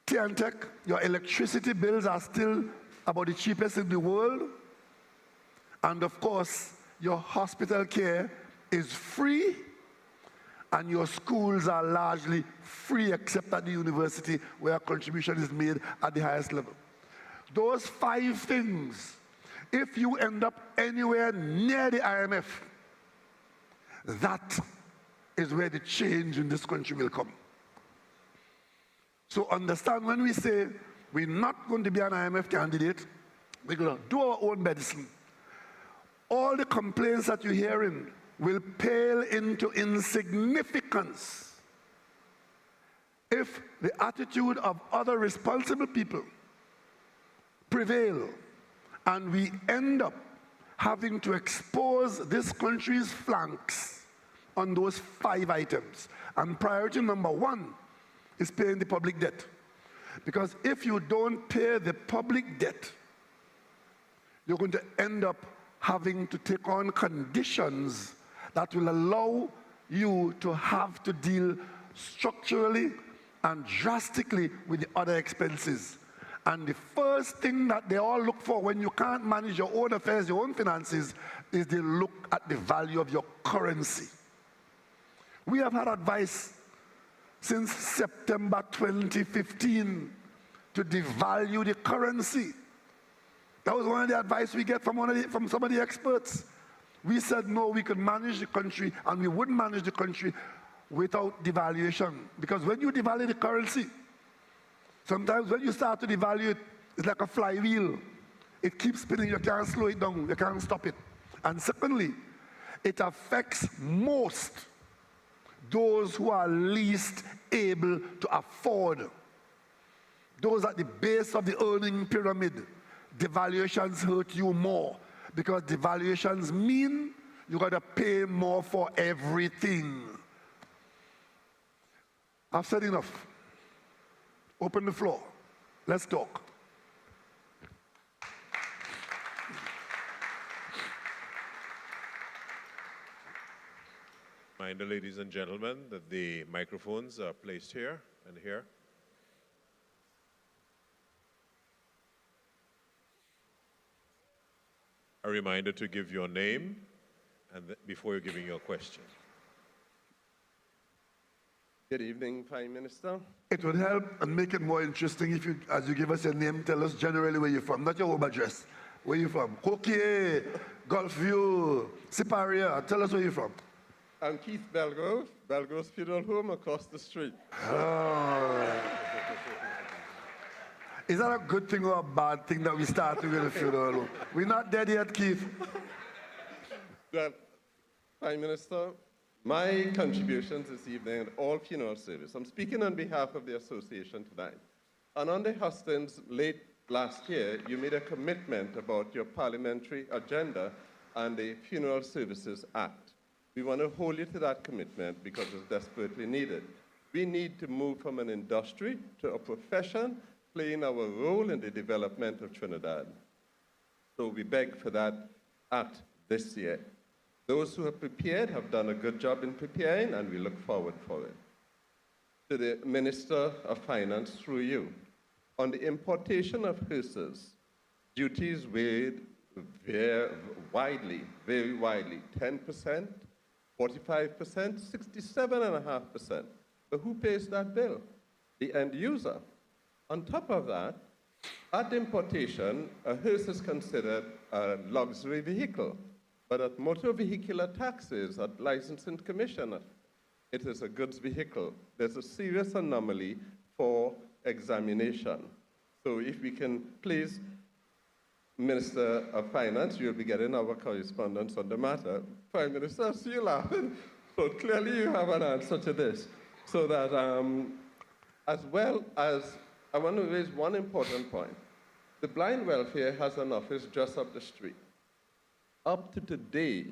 TNTEC, your electricity bills are still about the cheapest in the world. And of course, your hospital care is free, and your schools are largely free except at the university where a contribution is made at the highest level. Those 5 things, if you end up anywhere near the IMF, that is where the change in this country will come. So understand, when we say we're not going to be an IMF candidate, we're going to do our own medicine. All the complaints that you're hearing will pale into insignificance if the attitude of other responsible people prevail and we end up having to expose this country's flanks on those 5 items. And priority number 1 is paying the public debt. Because if you don't pay the public debt, you're going to end up having to take on conditions that will allow you to have to deal structurally and drastically with the other expenses. And the first thing that they all look for when you can't manage your own affairs, your own finances, is they look at the value of your currency. We have had advice since September 2015 to devalue the currency. That was one of the advice we get from some of the experts. We said no, we could manage the country, and we wouldn't manage the country without devaluation. Because when you devalue the currency, sometimes when you start to devalue it, it's like a flywheel. It keeps spinning, you can't slow it down, you can't stop it. And secondly, it affects most those who are least able to afford. Those at the base of the earning pyramid, devaluations hurt you more, because devaluations mean you got to pay more for everything. I've said enough. Open the floor. Let's talk. Reminder, ladies and gentlemen, that the microphones are placed here and here. A reminder to give your name and before you're giving your question. Good evening, Prime Minister. It would help and make it more interesting if you, as you give us your name, tell us generally where you're from, not your home address. Where you from? Coquier, Gulfview, Siparia. Tell us where you're from. I'm Keith Belgrove, Belgrove's Funeral Home across the street. Oh. Is that a good thing or a bad thing that we started with a funeral home? We're not dead yet, Keith. Well, Prime Minister, My contributions this evening at all funeral service. I'm speaking on behalf of the association tonight. And under Huston's late last year, you made a commitment about your parliamentary agenda and the Funeral Services Act. We want to hold you to that commitment because it's desperately needed. We need to move from an industry to a profession playing our role in the development of Trinidad. So we beg for that act this year. Those who have prepared have done a good job in preparing, and we look forward for it. To the Minister of Finance, through you, on the importation of hearses, duties varied very widely, 10%, 45%, 67.5%. But who pays that bill? The end user. On top of that, at importation, a hearse is considered a luxury vehicle. But at motor vehicular taxes, at licensing commission, it is a goods vehicle. There's a serious anomaly for examination. So if we can please, Minister of Finance, you'll be getting our correspondence on the matter. Prime Minister, I see you laughing. So clearly you have an answer to this. So that, as well as, I want to raise one important point. The blind welfare has an office just up the street. Up to today,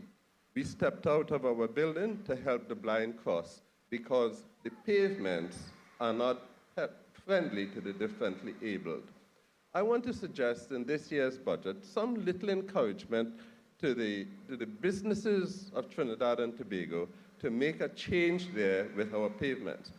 we stepped out of our building to help the blind cross because the pavements are not friendly to the differently abled. I want to suggest in this year's budget some little encouragement to the businesses of Trinidad and Tobago to make a change there with our pavements.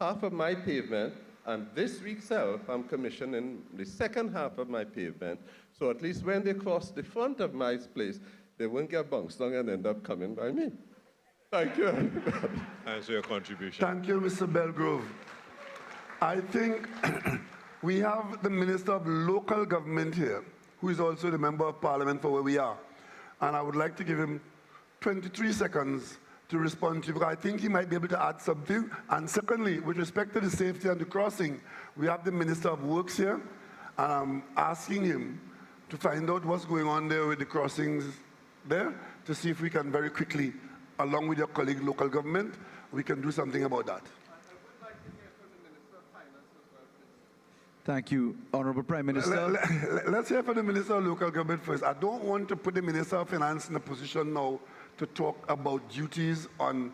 Half of my pavement, and this week itself, I'm commissioning the second half of my pavement, so at least when they cross the front of my place, they won't get bounced down and end up coming by me. Thank you, everybody. Thanks for your contribution. Thank you, Mr. Belgrove. I think we have the Minister of Local Government here, who is also the Member of Parliament for where we are. And I would like to give him 23 seconds to respond to you, because I think he might be able to add something. And secondly, with respect to the safety and the crossing, we have the Minister of Works here, and I'm asking him to find out what's going on there with the crossings there, to see if we can very quickly, along with your colleague local government, we can do something about that. Thank you, Honorable Prime Minister. Let's hear from the Minister of Local Government first. I don't want to put the Minister of Finance in a position now to talk about duties on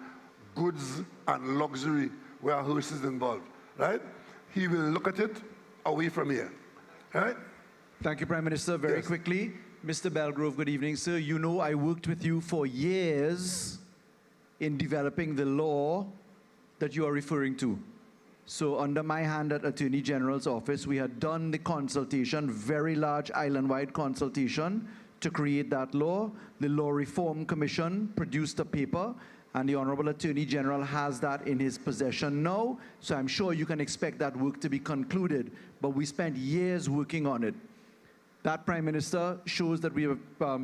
goods and luxury where hearse is involved, right? He will look at it away from here, right? Thank you, Prime Minister. Very quickly, Mr. Belgrove, good evening, sir. You know I worked with you for years in developing the law that you are referring to. So under my hand at Attorney General's office, we had done the consultation, very large island-wide consultation to create that law. The Law Reform Commission produced a paper, and the Honorable Attorney General has that in his possession now. So I'm sure you can expect that work to be concluded, but we spent years working on it. That, Prime Minister, shows that we have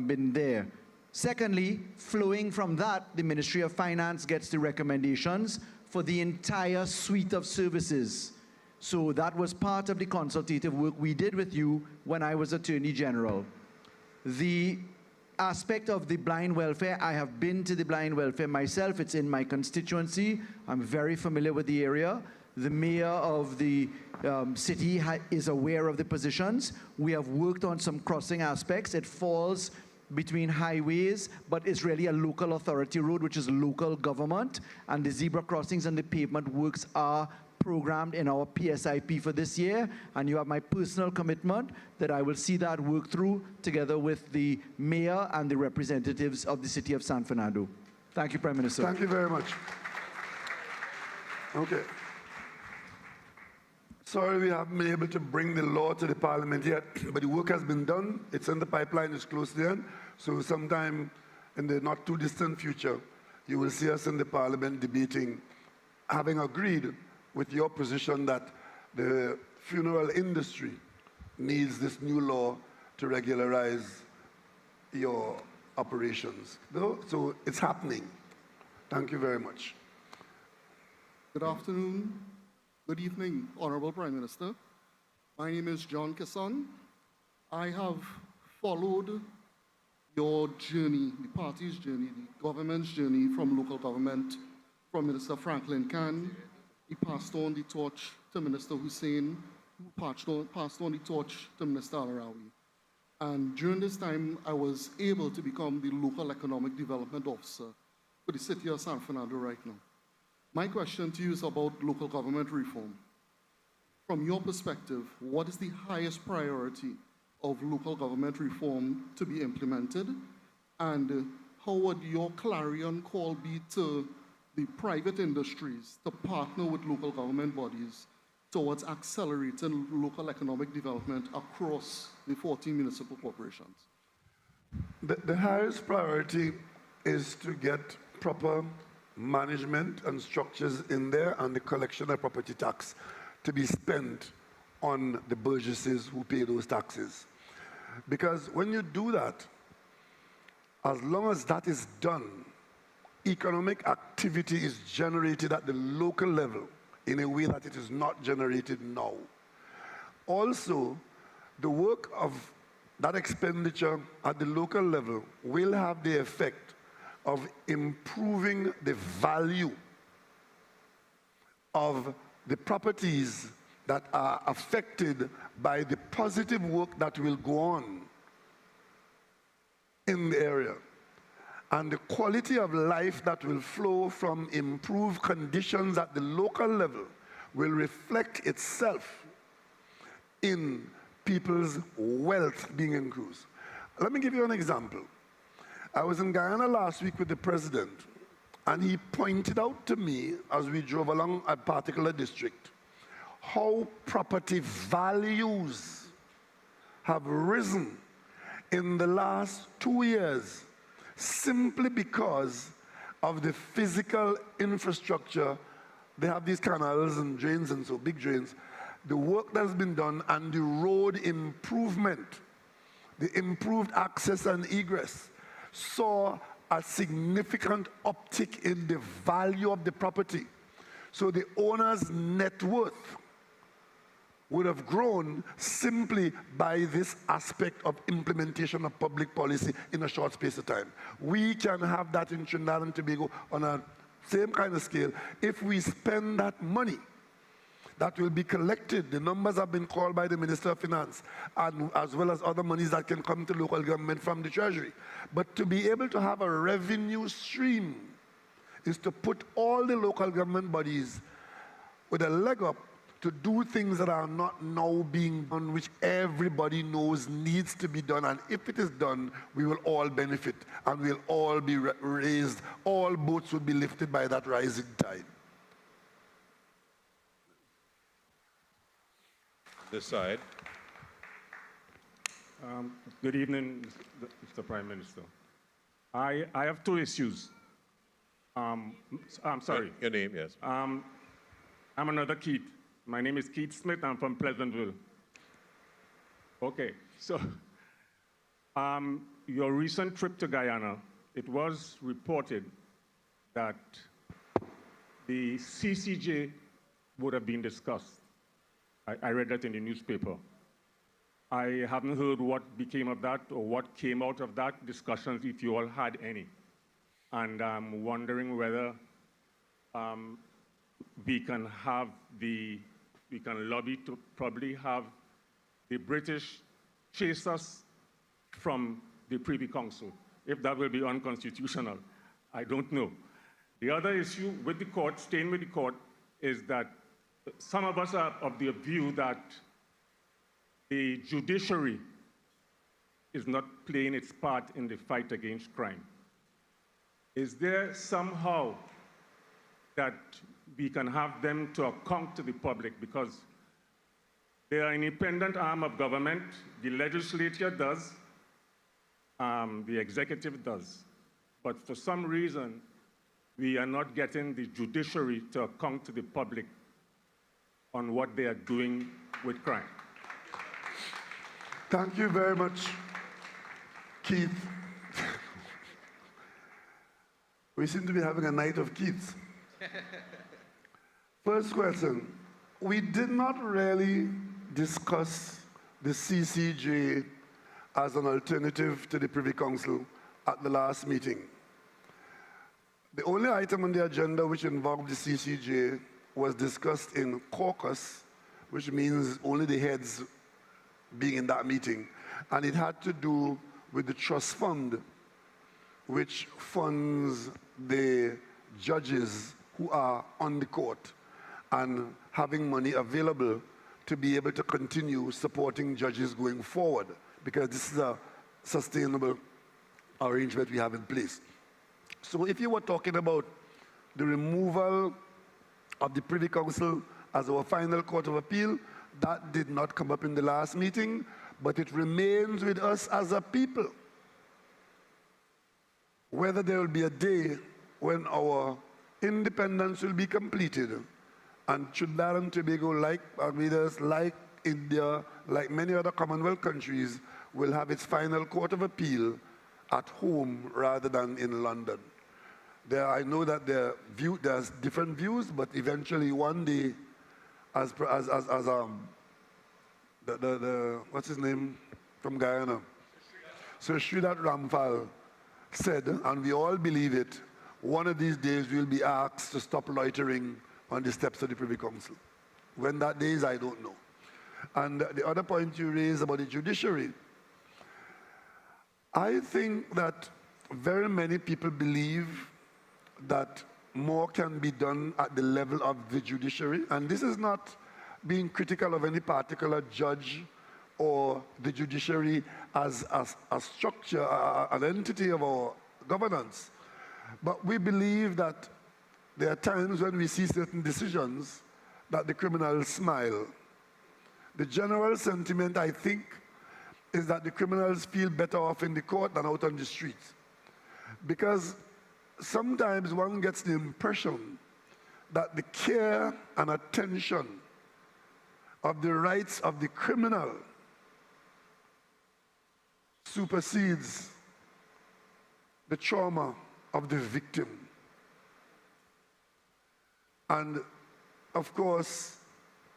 been there. Secondly, flowing from that, the Ministry of Finance gets the recommendations for the entire suite of services. So that was part of the consultative work we did with you when I was Attorney General. The aspect of the blind welfare, I have been to the blind welfare myself. It's in my constituency. I'm very familiar with the area. The mayor of the city is aware of the positions. We have worked on some crossing aspects. It falls between highways, but it's really a local authority road, which is local government, and the zebra crossings and the pavement works are programmed in our PSIP for this year, and you have my personal commitment that I will see that work through together with the mayor and the representatives of the city of San Fernando. Thank you, Prime Minister. Thank you very much. Okay. Sorry we haven't been able to bring the law to the Parliament yet, but the work has been done. It's in the pipeline, it's close to the end. So sometime in the not too distant future, you will see us in the Parliament debating, having agreed with your position that the funeral industry needs this new law to regularize your operations. So it's happening. Thank you very much. Good afternoon. Good evening, Honorable Prime Minister. My name is John Kisson. I have followed your journey, the party's journey, the government's journey from local government, from Minister Franklin Khan. He passed on the torch to Minister Hussein, who passed on the torch to Minister Al-Arawi. And during this time, I was able to become the local economic development officer for the city of San Fernando right now. My question to you is about local government reform. From your perspective, what is the highest priority of local government reform to be implemented? And how would your clarion call be to the private industries to partner with local government bodies towards accelerating local economic development across the 14 municipal corporations? The highest priority is to get proper management and structures in there and the collection of property tax to be spent on the burgesses who pay those taxes. Because when you do that, as long as that is done, economic activity is generated at the local level in a way that it is not generated now. Also, the work of that expenditure at the local level will have the effect of improving the value of the properties that are affected by the positive work that will go on in the area. And the quality of life that will flow from improved conditions at the local level will reflect itself in people's wealth being increased. Let me give you an example. I was in Guyana last week with the president, and he pointed out to me as we drove along a particular district how property values have risen in the last 2 years simply because of the physical infrastructure. They have these canals and drains and so big drains. The work that has been done and the road improvement, the improved access and egress, saw a significant uptick in the value of the property. So the owner's net worth would have grown simply by this aspect of implementation of public policy in a short space of time. We can have that in Trinidad and Tobago on a same kind of scale if we spend that money that will be collected. The numbers have been called by the Minister of Finance, and as well as other monies that can come to local government from the Treasury. But to be able to have a revenue stream is to put all the local government bodies with a leg up to do things that are not now being done, which everybody knows needs to be done. And if it is done, we will all benefit and we'll all be raised. All boats will be lifted by that rising tide. This side. Good evening, Mr. Prime Minister. I have two issues. I'm sorry. Your name, yes. I'm another Keith. My name is Keith Smith. I'm from Pleasantville. Okay, so your recent trip to Guyana, it was reported that the CCJ would have been discussed. I read that in the newspaper. I haven't heard what became of that or what came out of that discussions, if you all had any. And I'm wondering whether we can lobby to probably have the British chase us from the Privy Council. If that will be unconstitutional, I don't know. The other issue with the court, staying with the court, is that some of us are of the view that the judiciary is not playing its part in the fight against crime. Is there somehow that we can have them to account to the public, because they are an independent arm of government, the legislature does, the executive does. But for some reason, we are not getting the judiciary to account to the public on what they are doing with crime. Thank you very much, Keith. We seem to be having a night of Keiths. First question, we did not really discuss the CCJ as an alternative to the Privy Council at the last meeting. The only item on the agenda which involved the CCJ was discussed in caucus, which means only the heads being in that meeting. And it had to do with the trust fund, which funds the judges who are on the court and having money available to be able to continue supporting judges going forward, because this is a sustainable arrangement we have in place. So if you were talking about the removal of the Privy Council as our final court of appeal, that did not come up in the last meeting, but it remains with us as a people. Whether there will be a day when our independence will be completed, and Trinidad and Tobago, like Barbados, like India, like many other Commonwealth countries, will have its final court of appeal at home rather than in London. I know that there's different views, but eventually one day, what's his name from Guyana? Sir Sridhar Ramphal said, and we all believe it, one of these days we'll be asked to stop loitering on the steps of the Privy Council. When that day is, I don't know. And the other point you raised about the judiciary, I think that very many people believe that more can be done at the level of the judiciary, and this is not being critical of any particular judge or the judiciary as a structure, an entity of our governance. But we believe that there are times when we see certain decisions that the criminals smile. The general sentiment, I think, is that the criminals feel better off in the court than out on the streets. Because sometimes one gets the impression that the care and attention of the rights of the criminal supersedes the trauma of the victim. And of course,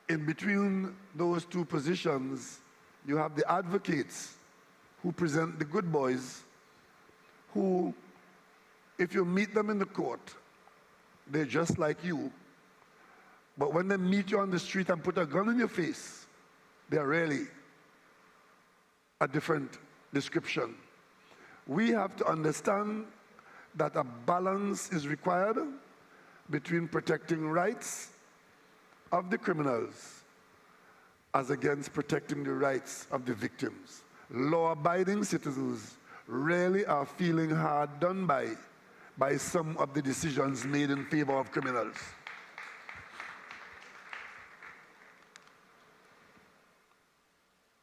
in between those two positions, you have the advocates who present the good boys, who, if you meet them in the court, they're just like you. But when they meet you on the street and put a gun in your face, they're really a different description. We have to understand that a balance is required between protecting rights of the criminals as against protecting the rights of the victims. Law-abiding citizens really are feeling hard done by some of the decisions made in favor of criminals.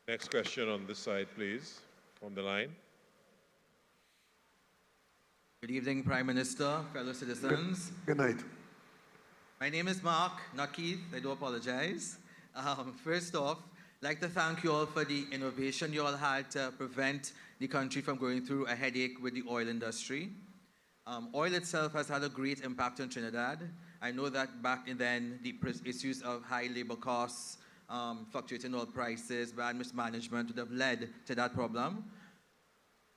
Next question on this side, please, from the line. Good evening, Prime Minister, fellow citizens. Good night. My name is Mark, not Keith. I do apologize. First off, I'd like to thank you all for the innovation you all had to prevent the country from going through a headache with the oil industry. Oil itself has had a great impact on Trinidad. I know that back then, the issues of high labor costs, fluctuating oil prices, bad mismanagement would have led to that problem.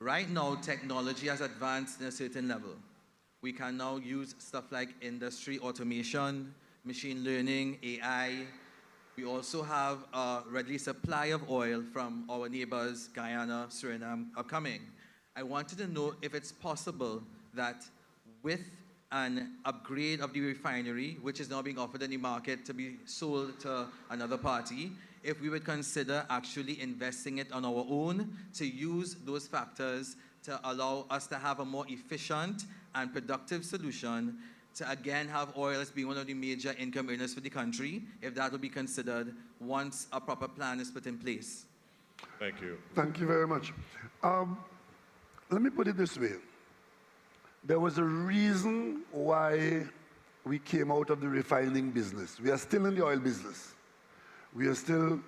Right now, technology has advanced in a certain level. We can now use stuff like industry automation, machine learning, AI. We also have a ready supply of oil from our neighbors, Guyana, Suriname, upcoming. I wanted to know if it's possible that with an upgrade of the refinery, which is now being offered in the market to be sold to another party, if we would consider actually investing it on our own to use those factors to allow us to have a more efficient and productive solution to again have oil as being one of the major income earners for the country, if that would be considered once a proper plan is put in place. Thank you. Thank you very much. Let me put it this way. There was a reason why we came out of the refining business. We are still in the oil business. We are still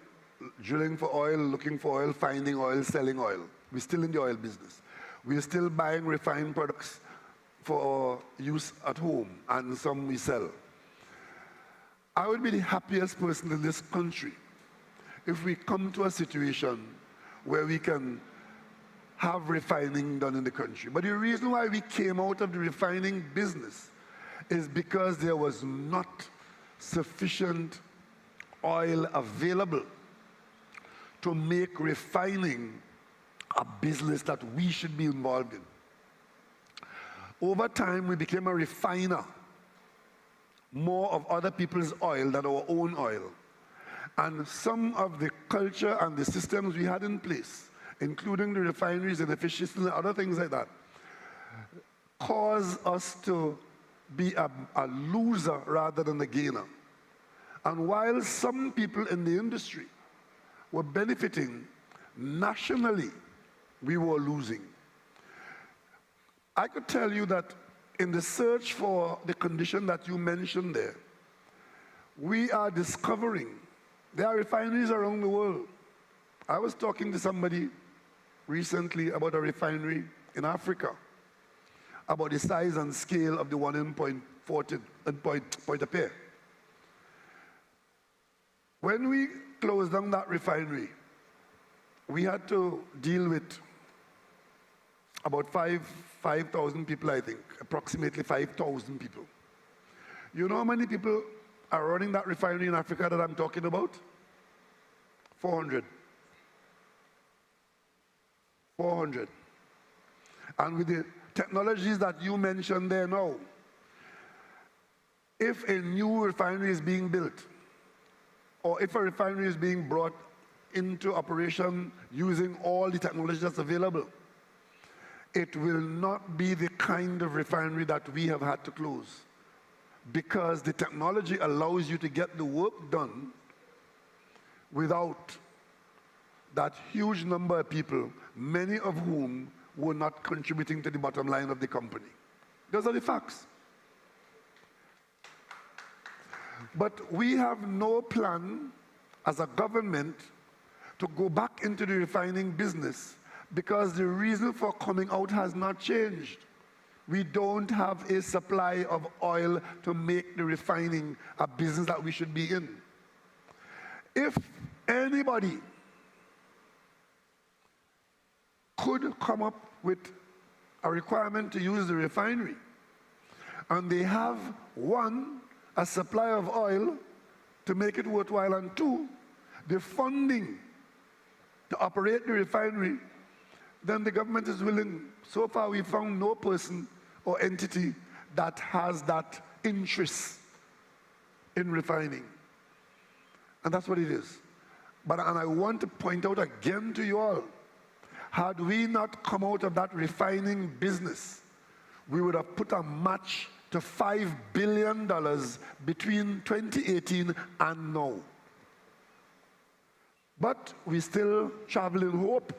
drilling for oil, looking for oil, finding oil, selling oil. We're still in the oil business. We are still buying refined products for use at home, and some we sell. I would be the happiest person in this country if we come to a situation where we can have refining done in the country. But the reason why we came out of the refining business is because there was not sufficient oil available to make refining a business that we should be involved in. Over time, we became a refiner, more of other people's oil than our own oil. And some of the culture and the systems we had in place, including the refineries and efficiency and other things like that, caused us to be a loser rather than a gainer. And while some people in the industry were benefiting, nationally, we were losing. I could tell you that in the search for the condition that you mentioned there, we are discovering there are refineries around the world. I was talking to somebody recently about a refinery in Africa, about the size and scale of the one in Pointe-à-Pitre. When we closed down that refinery, we had to deal with about 5,000 people, I think, approximately 5,000 people. You know how many people are running that refinery in Africa that I'm talking about? 400. 400. And with the technologies that you mentioned there now, if a new refinery is being built, or if a refinery is being brought into operation using all the technology that's available, it will not be the kind of refinery that we have had to close, because the technology allows you to get the work done without that huge number of people, many of whom were not contributing to the bottom line of the company. Those are the facts. But we have no plan as a government to go back into the refining business, because the reason for coming out has not changed. We don't have a supply of oil to make the refining a business that we should be in. If anybody could come up with a requirement to use the refinery, and they have, one, a supply of oil to make it worthwhile, and two, the funding to operate the refinery, then the government is willing. So far, we found no person or entity that has that interest in refining. And that's what it is. And I want to point out again to you all, had we not come out of that refining business, we would have put a match to $5 billion between 2018 and now. But we still travel in hope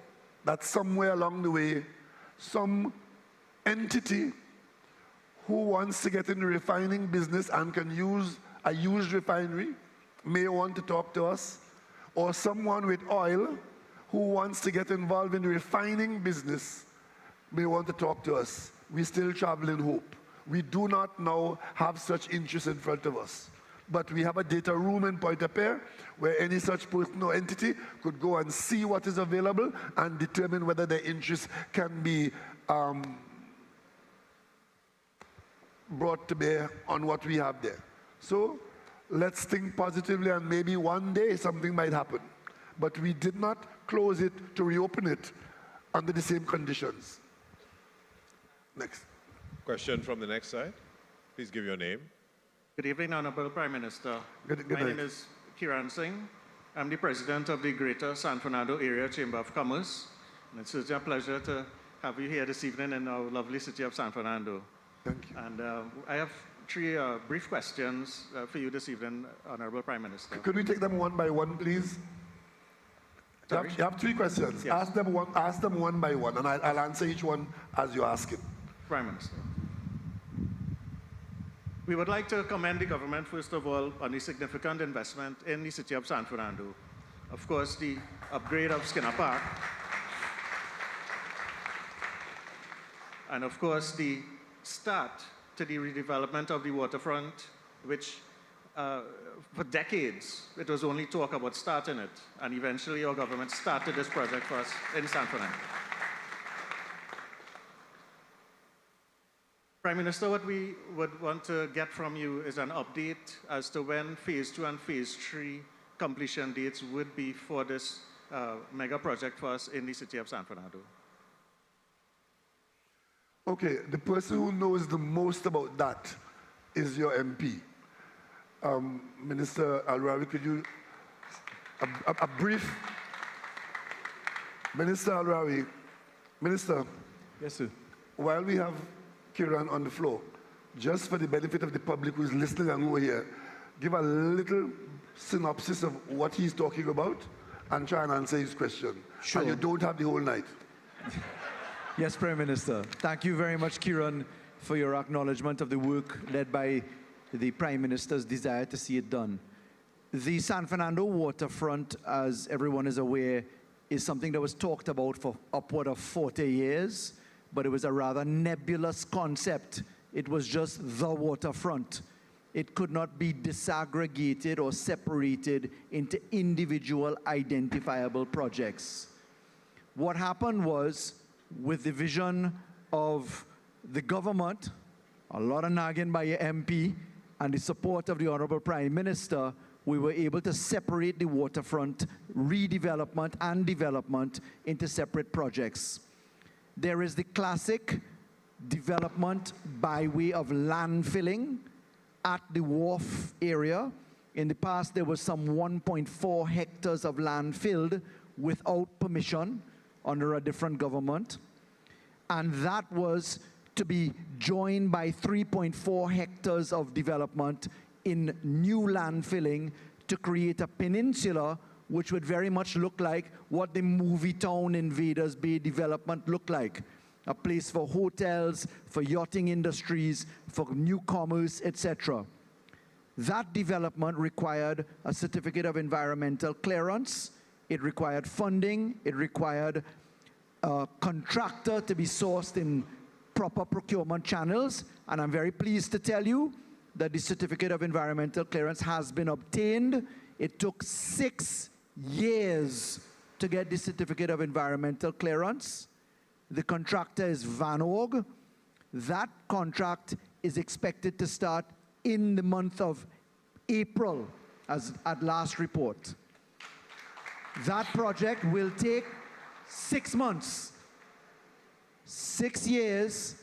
that somewhere along the way, some entity who wants to get in the refining business and can use a used refinery may want to talk to us, or someone with oil who wants to get involved in the refining business may want to talk to us. We still travel in hope. We do not now have such interest in front of us. But we have a data room in Pointe-à-Pitre where any such person or entity could go and see what is available and determine whether their interest can be brought to bear on what we have there. So let's think positively, and maybe one day something might happen. But we did not close it to reopen it under the same conditions. Next. Question from the next side. Please give your name. Good evening, Honorable Prime Minister. My name is Kiran Singh. I'm the president of the Greater San Fernando Area Chamber of Commerce. And it's such a pleasure to have you here this evening in our lovely city of San Fernando. Thank you. And I have three brief questions for you this evening, Honorable Prime Minister. Could we take them one by one, please? You have three questions. Yes. Ask them one by one, and I'll answer each one as you ask it. Prime Minister. We would like to commend the government, first of all, on the significant investment in the city of San Fernando. Of course, the upgrade of Skinner Park, and of course, the start to the redevelopment of the waterfront, which for decades, it was only talk about starting it, and eventually our government started this project for us in San Fernando. Prime Minister, what we would want to get from you is an update as to when phase 2 and phase 3 completion dates would be for this mega project for us in the city of San Fernando. Okay, the person who knows the most about that is your MP. Minister Al-Rawi, could you, a brief, Minister Al-Rawi, Minister. Yes, sir. While we have Kiran on the floor, just for the benefit of the public who's listening and who are here, give a little synopsis of what he's talking about and try and answer his question. Sure. And you don't have the whole night. Yes, Prime Minister. Thank you very much, Kiran, for your acknowledgement of the work led by the Prime Minister's desire to see it done. The San Fernando waterfront, as everyone is aware, is something that was talked about for upward of 40 years, but it was a rather nebulous concept. It was just the waterfront. It could not be disaggregated or separated into individual identifiable projects. What happened was, with the vision of the government, a lot of nagging by your MP, and the support of the Honorable Prime Minister, we were able to separate the waterfront redevelopment and development into separate projects. There is the classic development by way of landfilling at the wharf area. In the past, there was some 1.4 hectares of land filled without permission under a different government. And that was to be joined by 3.4 hectares of development in new land filling to create a peninsula which would very much look like what the movie town in Invaders Bay development looked like. A place for hotels, for yachting industries, for new commerce, etc. That development required a certificate of environmental clearance. It required funding. It required a contractor to be sourced in proper procurement channels. And I'm very pleased to tell you that the certificate of environmental clearance has been obtained. It took 6 years to get the certificate of environmental clearance. The contractor is Van Org. That contract is expected to start in the month of April, as at last report. That project will take 6 months. 6 years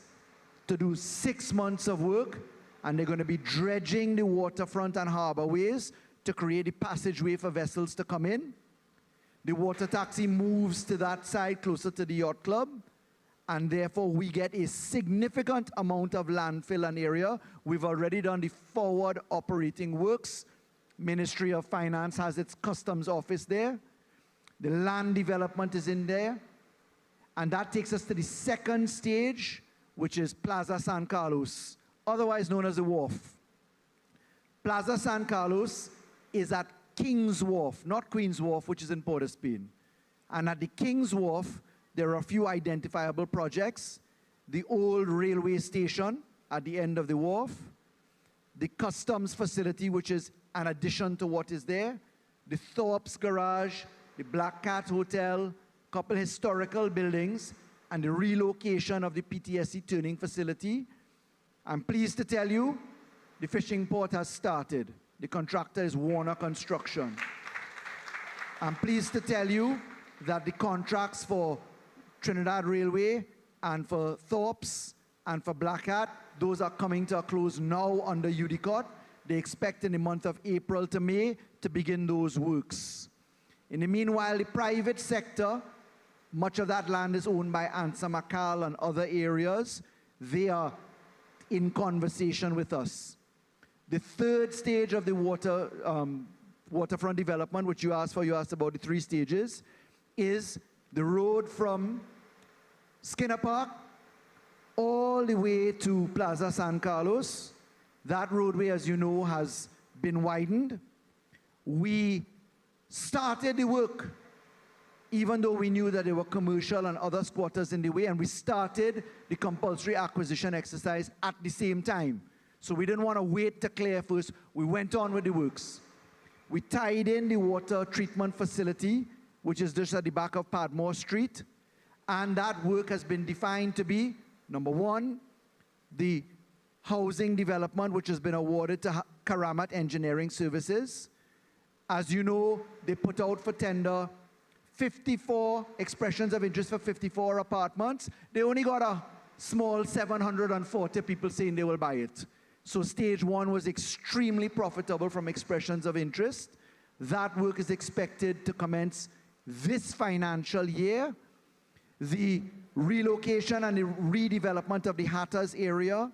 to do 6 months of work, and they're going to be dredging the waterfront and harborways to create a passageway for vessels to come in. The water taxi moves to that side closer to the yacht club, and therefore we get a significant amount of landfill and area. We've already done the forward operating works. Ministry of Finance has its customs office there. The land development is in there. And that takes us to the second stage, which is Plaza San Carlos, otherwise known as the Wharf. Plaza San Carlos is at King's Wharf, not Queen's Wharf, which is in Port of Spain. And at the King's Wharf, there are a few identifiable projects. The old railway station at the end of the wharf, the customs facility, which is an addition to what is there, the Thorpe's Garage, the Black Cat Hotel, a couple historical buildings, and the relocation of the PTSC turning facility. I'm pleased to tell you, the fishing port has started. The contractor is Warner Construction. I'm pleased to tell you that the contracts for Trinidad Railway and for Thorpe's and for Black Cat, those are coming to a close now under UDICOT. They expect in the month of April to May to begin those works. In the meanwhile, the private sector, much of that land is owned by Ansa Macal and other areas. They are in conversation with us. The third stage of the waterfront development, which you asked about the 3 stages, is the road from Skinner Park all the way to Plaza San Carlos. That roadway, as you know, has been widened. We started the work, even though we knew that there were commercial and other squatters in the way, and we started the compulsory acquisition exercise at the same time. So we didn't want to wait to clear first. We went on with the works. We tied in the water treatment facility, which is just at the back of Padmore Street, and that work has been defined to be, number 1, the housing development, which has been awarded to Karamat Engineering Services. As you know, they put out for tender 54 expressions of interest for 54 apartments. They only got a small 740 people saying they will buy it. So stage one was extremely profitable from expressions of interest. That work is expected to commence this financial year. The relocation and the redevelopment of the Hattas area.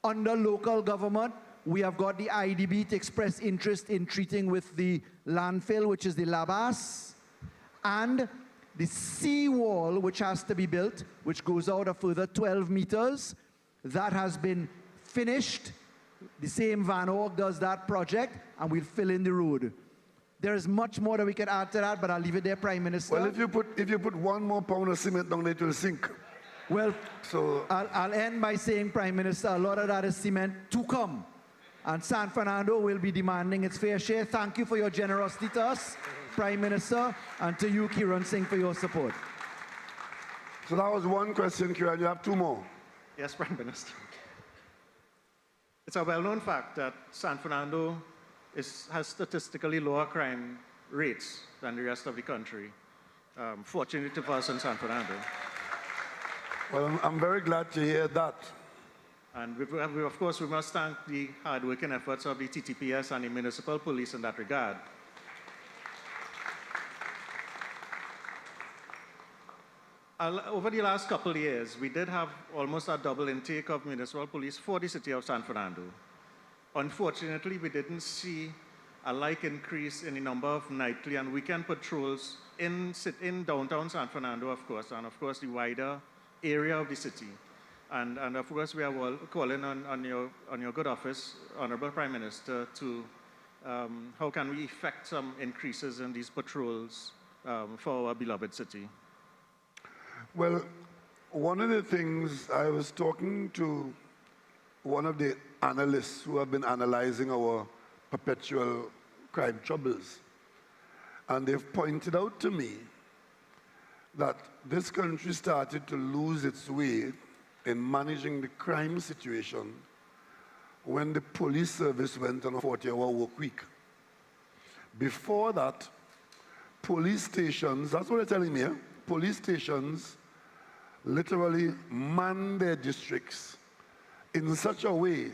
Under local government, we have got the IDB to express interest in treating with the landfill, which is the Labas, and the seawall, which has to be built, which goes out a further 12 meters. That has been finished. The same Van Ork does that project, and we'll fill in the road. There is much more that we can add to that, but I'll leave it there, Prime Minister. Well, if you put 1 more pound of cement down there, it will sink. Well, so I'll end by saying, Prime Minister, a lot of that is cement to come. And San Fernando will be demanding its fair share. Thank you for your generosity to us, Prime Minister, and to you, Kiran Singh, for your support. So that was one question, Kiran. You have 2 more. Yes, Prime Minister. It's a well-known fact that San Fernando has statistically lower crime rates than the rest of the country. Fortunately for us in San Fernando. Well, I'm very glad to hear that. And of course, we must thank the hard-working efforts of the TTPS and the municipal police in that regard. Over the last couple of years, we did have almost a double intake of municipal police for the city of San Fernando. Unfortunately, we didn't see a like increase in the number of nightly and weekend patrols in downtown San Fernando, of course, and of course the wider area of the city. And of course, we are calling on your good office, Honorable Prime Minister, to how can we effect some increases in these patrols for our beloved city? Well, one of the things, I was talking to one of the analysts who have been analyzing our perpetual crime troubles, and they've pointed out to me that this country started to lose its way in managing the crime situation when the police service went on a 40-hour work week. Before that, police stations, that's what they're telling me, police stations literally man their districts in such a way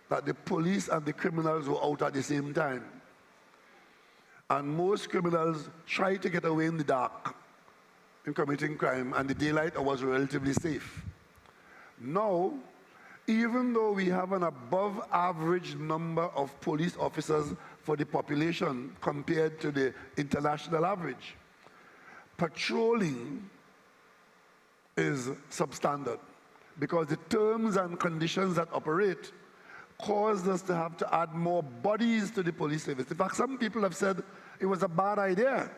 that the police and the criminals were out at the same time. And most criminals try to get away in the dark in committing crime, and the daylight was relatively safe. Now, even though we have an above average number of police officers for the population compared to the international average, patrolling is substandard because the terms and conditions that operate caused us to have to add more bodies to the police service. In fact, some people have said it was a bad idea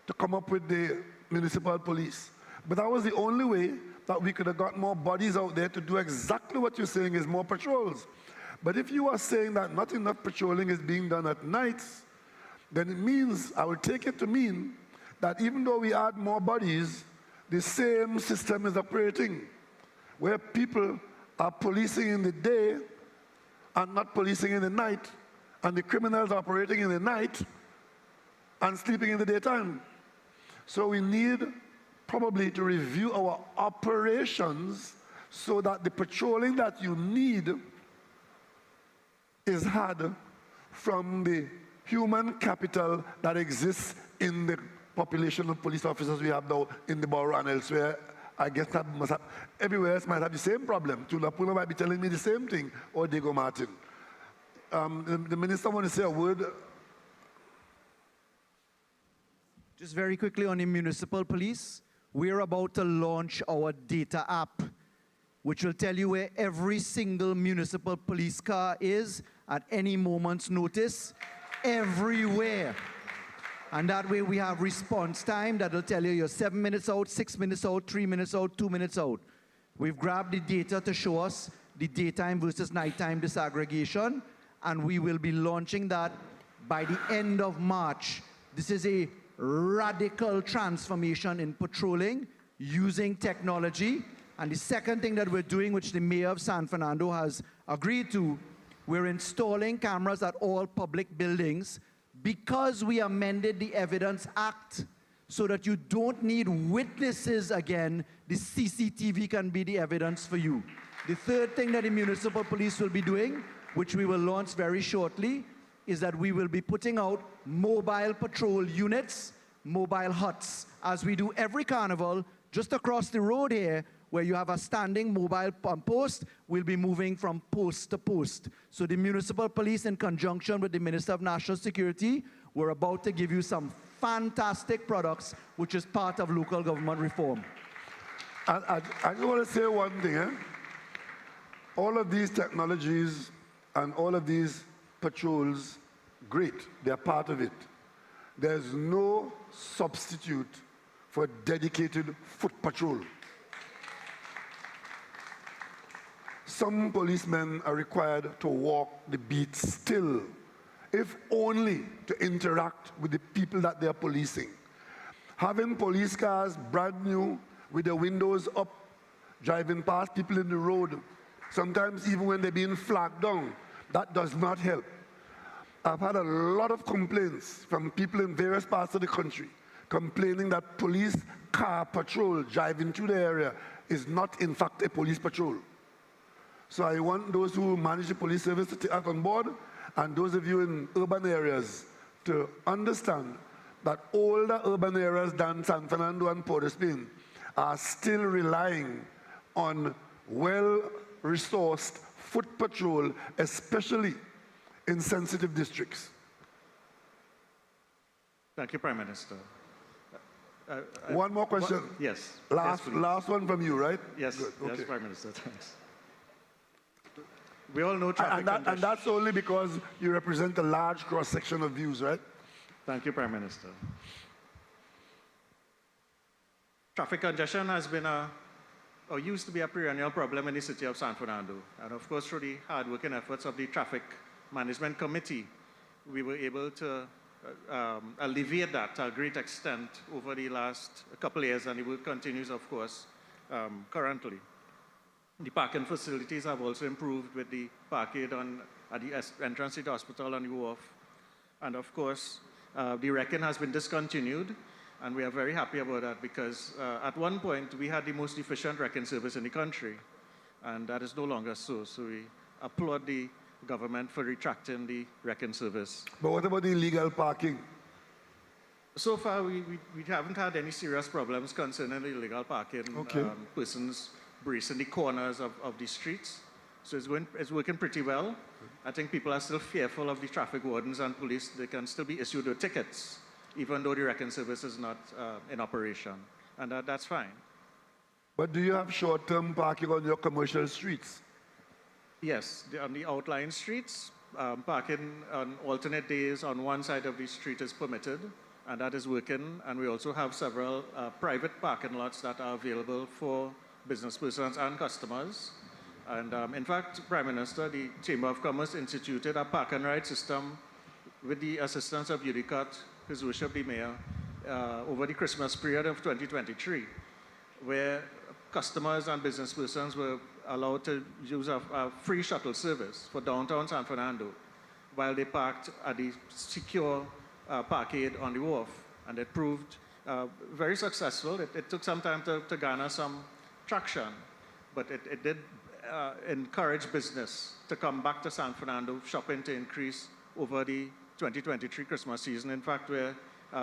to come up with the municipal police. But that was the only way that we could have got more bodies out there to do exactly what you're saying is more patrols. But if you are saying that not enough patrolling is being done at nights, then it means, I will take it to mean, that even though we add more bodies, the same system is operating, where people are policing in the day and not policing in the night, and the criminals are operating in the night and sleeping in the daytime. So we need probably to review our operations so that the patrolling that you need is had from the human capital that exists in the population of police officers we have now in the borough and elsewhere. I guess that must have, everywhere else might have the same problem. Tulapuna might be telling me the same thing, or Diego Martin. The minister want to say a word. Just very quickly on the municipal police, we're about to launch our data app, which will tell you where every single municipal police car is at any moment's notice, everywhere. And that way we have response time that will tell you you're 7 minutes out, 6 minutes out, 3 minutes out, 2 minutes out. We've grabbed the data to show us the daytime versus nighttime disaggregation, and we will be launching that by the end of March. This is a radical transformation in patrolling using technology And the second thing that we're doing, which the mayor of San Fernando has agreed to, we're installing cameras at all public buildings because we amended the Evidence Act so that you don't need witnesses again. The CCTV can be the evidence for you. The third thing that the municipal police will be doing, which we will launch very shortly, is that we will be putting out mobile patrol units, mobile huts, as we do every carnival. Just across the road here, where you have a standing mobile pump post, we'll be moving from post to post. So the municipal police, in conjunction with the Minister of National Security, we're about to give you some fantastic products, which is part of local government reform. I just want to say one thing. All of these technologies and all of these patrols, great, they're part of it. There's no substitute for dedicated foot patrol. Some policemen are required to walk the beat still, if only to interact with the people that they're policing. Having police cars brand new with the windows up, driving past people in the road, sometimes even when they're being flagged down, that does not help. I've had a lot of complaints from people in various parts of the country complaining that police car patrol driving through the area is not in fact a police patrol. So I want those who manage the police service to take that on board, and those of you in urban areas to understand that older urban areas than San Fernando and Port of Spain are still relying on well-resourced foot patrol, especially in sensitive districts. Thank you, Prime Minister. One more question. Yes. Last one from you, right? Yes. Good. Okay. Yes, Prime Minister. Thanks. We all know traffic and that's only because you represent a large cross-section of views, right? Thank you, Prime Minister. Traffic congestion has been or used to be a perennial problem in the city of San Fernando. And of course, through the hard-working efforts of the Traffic Management Committee, we were able to alleviate that to a great extent over the last couple of years, and the work continues, of course, currently. The parking facilities have also improved with the parkade at the entrance to the hospital on the wharf. And of course, the wrecking has been discontinued, and we are very happy about that because at one point we had the most efficient wrecking service in the country, and that is no longer so. So we applaud the government for retracting the wrecking service. But what about the illegal parking? So far, we haven't had any serious problems concerning the illegal parking. Okay. Persons bracing the corners of the streets. So it's working pretty well. I think people are still fearful of the traffic wardens and police. They can still be issued with tickets, even though the wrecking service is not in operation. And that's fine. But do you have short-term parking on your commercial streets? Yes, on the outlying streets, parking on alternate days on one side of the street is permitted, and that is working. And we also have several private parking lots that are available for business persons and customers. And in fact, Prime Minister, the Chamber of Commerce instituted a park and ride system with the assistance of UDCOT, His Worship the Mayor, over the Christmas period of 2023, where customers and business persons were allowed to use a free shuttle service for downtown San Fernando while they parked at the secure parkade on the wharf. And it proved very successful. It took some time to garner some traction, but it did encourage business to come back to San Fernando, shopping to increase over the 2023 Christmas season. In fact, where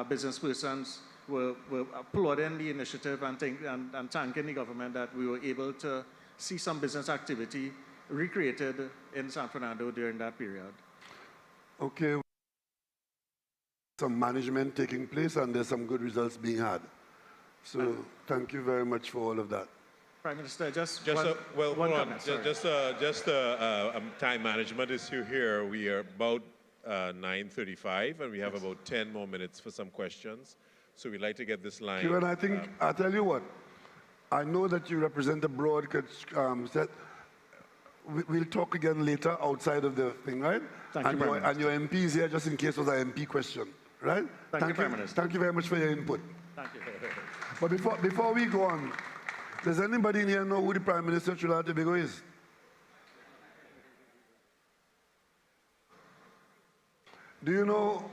business persons were applauding the initiative and thanking the government that we were able to see some business activity recreated in San Fernando during that period. Okay. Some management taking place and there's some good results being had. So thank you very much for all of that. Prime Minister, just one comment. Just a time management issue here. We are about 9:35, and we have about 10 more minutes for some questions. So we'd like to get this line. Kieran, I think, I'll tell you what, I know that you represent a broad set. We'll talk again later outside of the thing, right? Thank you, and your MP is here just in case there's an MP question, right? Thank you, Prime Minister. Thank you very much for your input. Thank you. But before we go on, Does anybody in here know who the Prime Minister of Trinidad and Tobago is? Do you know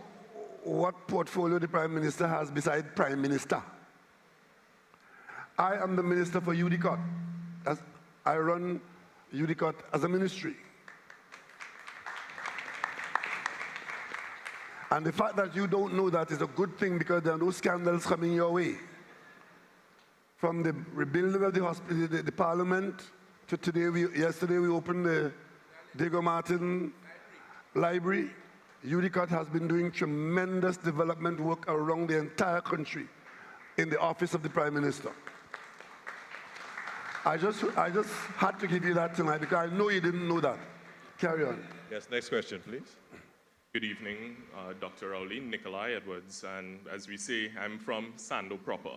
what portfolio the Prime Minister has besides Prime Minister? I am the Minister for UDCOT. I run UDCOT as a ministry. And the fact that you don't know that is a good thing because there are no scandals coming your way. From the rebuilding of the hospital, the parliament, to today, yesterday we opened the Diego Martin Library. UDCOT has been doing tremendous development work around the entire country in the office of the Prime Minister. I just had to give you that tonight because I know you didn't know that. Carry on. Yes, next question, please. Good evening, Dr. Rowley, Nikolai Edwards, and as we say, I'm from Sando proper.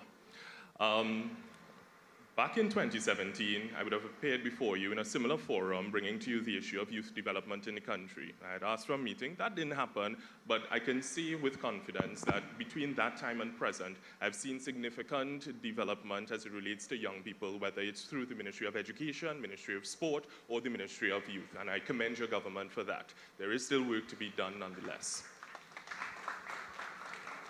Back in 2017, I would have appeared before you in a similar forum, bringing to you the issue of youth development in the country. I had asked for a meeting. That didn't happen, but I can say with confidence that between that time and present, I've seen significant development as it relates to young people, whether it's through the Ministry of Education, Ministry of Sport, or the Ministry of Youth, and I commend your government for that. There is still work to be done nonetheless.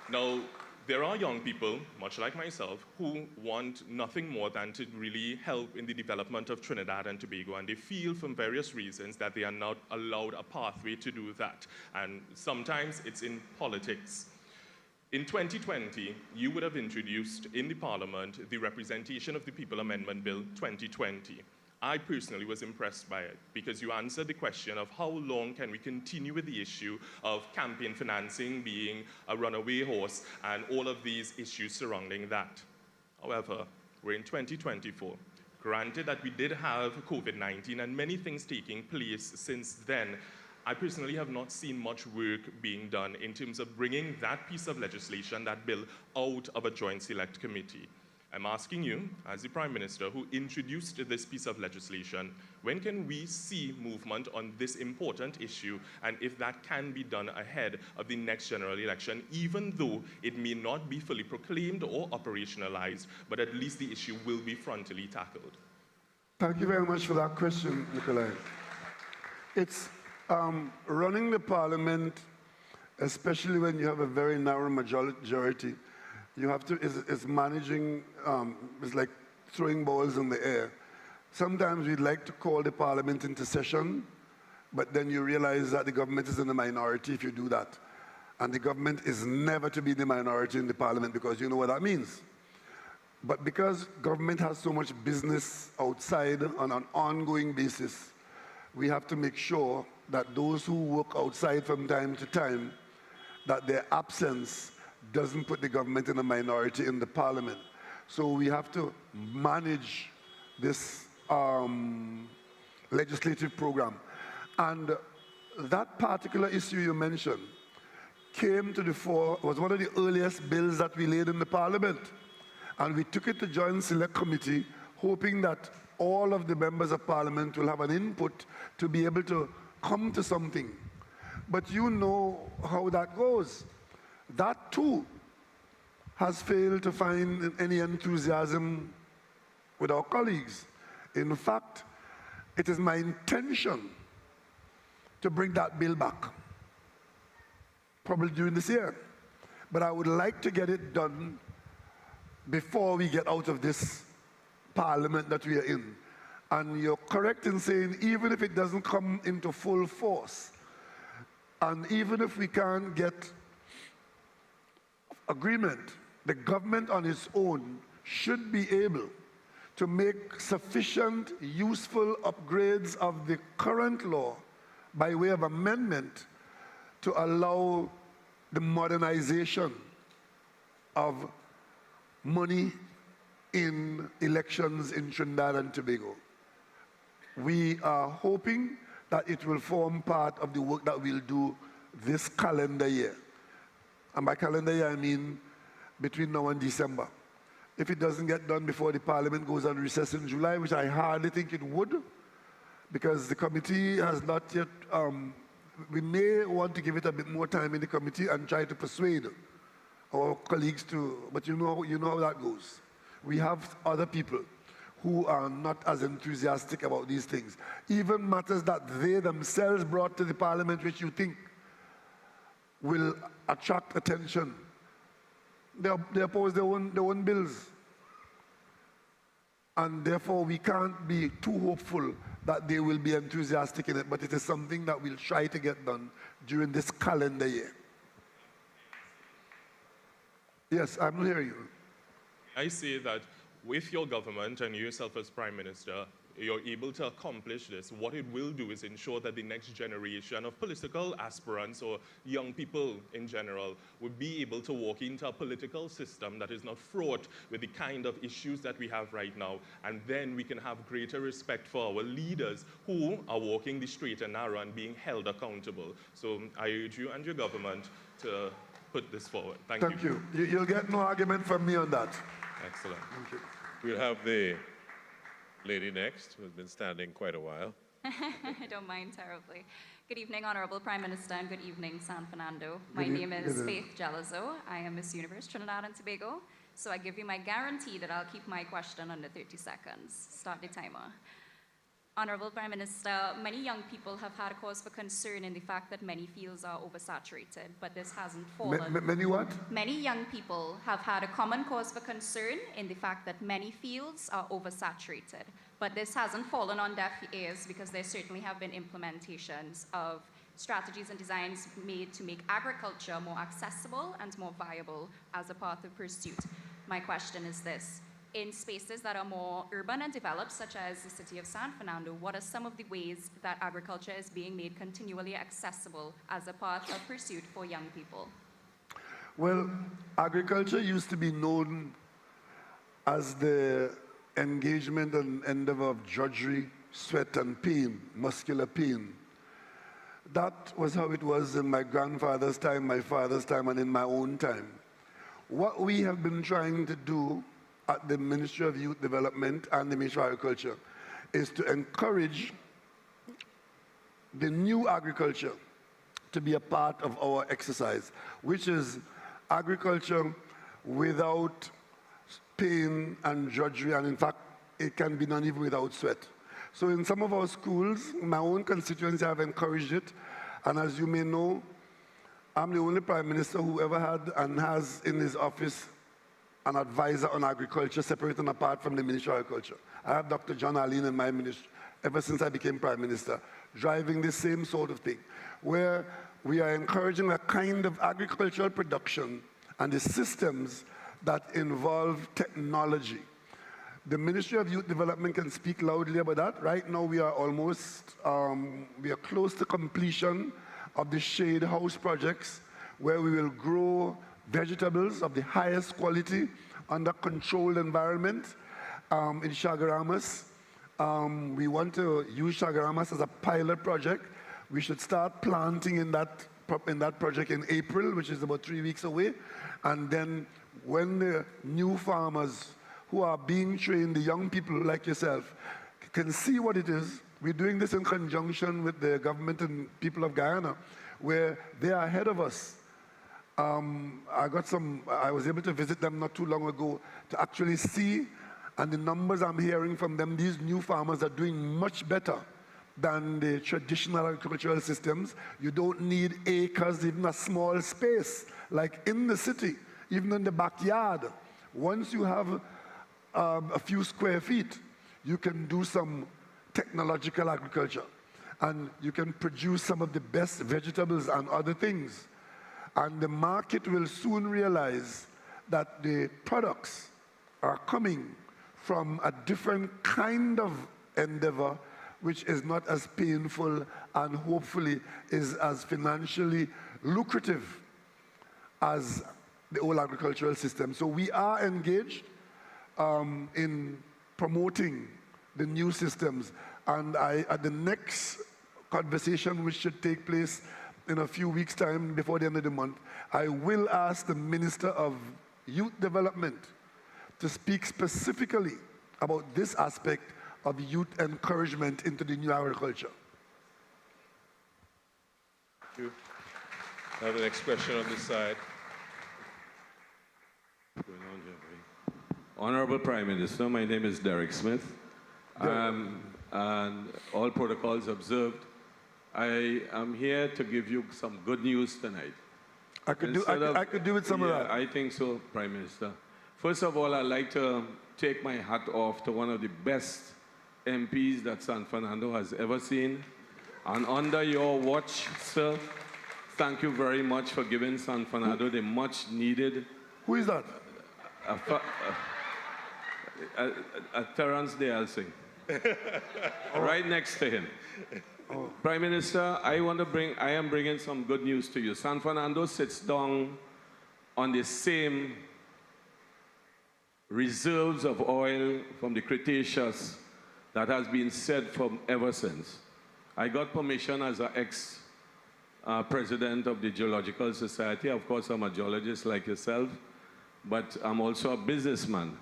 Now, there are young people, much like myself, who want nothing more than to really help in the development of Trinidad and Tobago, and they feel from various reasons that they are not allowed a pathway to do that. And sometimes it's in politics. In 2020, you would have introduced in the Parliament the Representation of the People Amendment Bill 2020. I personally was impressed by it because you answered the question of how long can we continue with the issue of campaign financing being a runaway horse and all of these issues surrounding that. However, we're in 2024. Granted that we did have COVID-19 and many things taking place since then, I personally have not seen much work being done in terms of bringing that piece of legislation, that bill, out of a joint select committee. I'm asking you, as the Prime Minister who introduced this piece of legislation, when can we see movement on this important issue, and if that can be done ahead of the next general election, even though it may not be fully proclaimed or operationalized, but at least the issue will be frontally tackled? Thank you very much for that question, Nikolai. It's running the Parliament, especially when you have a very narrow majority, you have to, it's managing, it's like throwing balls in the air. Sometimes we'd like to call the Parliament into session, but then you realize that the government is in the minority if you do that. And the government is never to be the minority in the Parliament because you know what that means. But because government has so much business outside on an ongoing basis, we have to make sure that those who work outside from time to time, that their absence doesn't put the government in a minority in the Parliament. So we have to manage this legislative program. And that particular issue you mentioned came to the fore, was one of the earliest bills that we laid in the Parliament. And we took it to Joint Select Committee, hoping that all of the members of Parliament will have an input to be able to come to something. But you know how that goes. That too has failed to find any enthusiasm with our colleagues. In fact, it is my intention to bring that bill back, probably during this year. But I would like to get it done before we get out of this Parliament that we are in. And you're correct in saying, even if it doesn't come into full force, and even if we can't get agreement, the government on its own should be able to make sufficient useful upgrades of the current law by way of amendment to allow the modernization of money in elections in Trinidad and Tobago. We are hoping that it will form part of the work that we'll do this calendar year. And by calendar year, I mean between now and December. If it doesn't get done before the Parliament goes on recess in July, which I hardly think it would, because the committee has not yet, we may want to give it a bit more time in the committee and try to persuade our colleagues to, but you know how that goes. We have other people who are not as enthusiastic about these things. Even matters that they themselves brought to the parliament, which you think will attract attention. They oppose their own bills. And therefore, we can't be too hopeful that they will be enthusiastic in it, but it is something that we'll try to get done during this calendar year. Yes, I'm hearing you. I say that with your government and yourself as Prime Minister, you're able to accomplish this. What it will do is ensure that the next generation of political aspirants or young people in general will be able to walk into a political system that is not fraught with the kind of issues that we have right now. And then we can have greater respect for our leaders who are walking the straight and narrow and being held accountable. So I urge you and your government to put this forward. Thank you. You'll get no argument from me on that. Excellent. Thank you. We'll have the lady next, who's been standing quite a while. I don't mind terribly. Good evening, Honorable Prime Minister, and good evening, San Fernando. My name is Faith Jalazo. I am Miss Universe Trinidad and Tobago. So I give you my guarantee that I'll keep my question under 30 seconds. Start the timer. Honorable Prime Minister, many young people have had a cause for concern in the fact that many fields are oversaturated, but this hasn't fallen. Many what? Many young people have had a common cause for concern in the fact that many fields are oversaturated, but this hasn't fallen on deaf ears because there certainly have been implementations of strategies and designs made to make agriculture more accessible and more viable as a path of pursuit. My question is this. In spaces that are more urban and developed, such as the city of San Fernando, what are some of the ways that agriculture is being made continually accessible as a path of pursuit for young people? Well, agriculture used to be known as the engagement and endeavor of drudgery, sweat and pain, muscular pain. That was how it was in my grandfather's time, my father's time, and in my own time. What we have been trying to do at the Ministry of Youth Development and the Ministry of Agriculture is to encourage the new agriculture to be a part of our exercise, which is agriculture without pain and drudgery, and in fact, it can be done even without sweat. So in some of our schools, my own constituency have encouraged it, and as you may know, I'm the only Prime Minister who ever had and has in his office an advisor on agriculture, separate and apart from the Ministry of Agriculture. I have Dr. John Arlene in my ministry ever since I became Prime Minister, driving the same sort of thing, where we are encouraging a kind of agricultural production and the systems that involve technology. The Ministry of Youth Development can speak loudly about that. Right now we are almost, we are close to completion of the shade house projects, where we will grow vegetables of the highest quality under controlled environment in Chagaramas. We want to use Chagaramas as a pilot project. We should start planting in that project in April, which is about 3 weeks away. And then when the new farmers who are being trained, the young people like yourself, can see what it is. We're doing this in conjunction with the government and people of Guyana, where they are ahead of us. I was able to visit them not too long ago to actually see, and the numbers I'm hearing from them, these new farmers are doing much better than the traditional agricultural systems. You don't need acres, even a small space, like in the city, even in the backyard. Once you have a few square feet, you can do some technological agriculture, and you can produce some of the best vegetables and other things. And the market will soon realize that the products are coming from a different kind of endeavor, which is not as painful and hopefully is as financially lucrative as the old agricultural system. So we are engaged in promoting the new systems. And at the next conversation, which should take place in a few weeks' time before the end of the month, I will ask the Minister of Youth Development to speak specifically about this aspect of youth encouragement into the new agriculture. Thank you. Now the next question on this side. Honorable Prime Minister, my name is Derek Smith, and all protocols observed. I am here to give you some good news tonight. I could do with some of that. I think so, Prime Minister. First of all, I'd like to take my hat off to one of the best MPs that San Fernando has ever seen. And under your watch, sir, thank you very much for giving San Fernando the much needed. Who is that? Terrence de Elsing. Right next to him. Oh. Prime Minister, I am bringing some good news to you. San Fernando sits down on the same reserves of oil from the Cretaceous that has been said from ever since. I got permission as an ex-president of the Geological Society. Of course, I'm a geologist like yourself, but I'm also a businessman.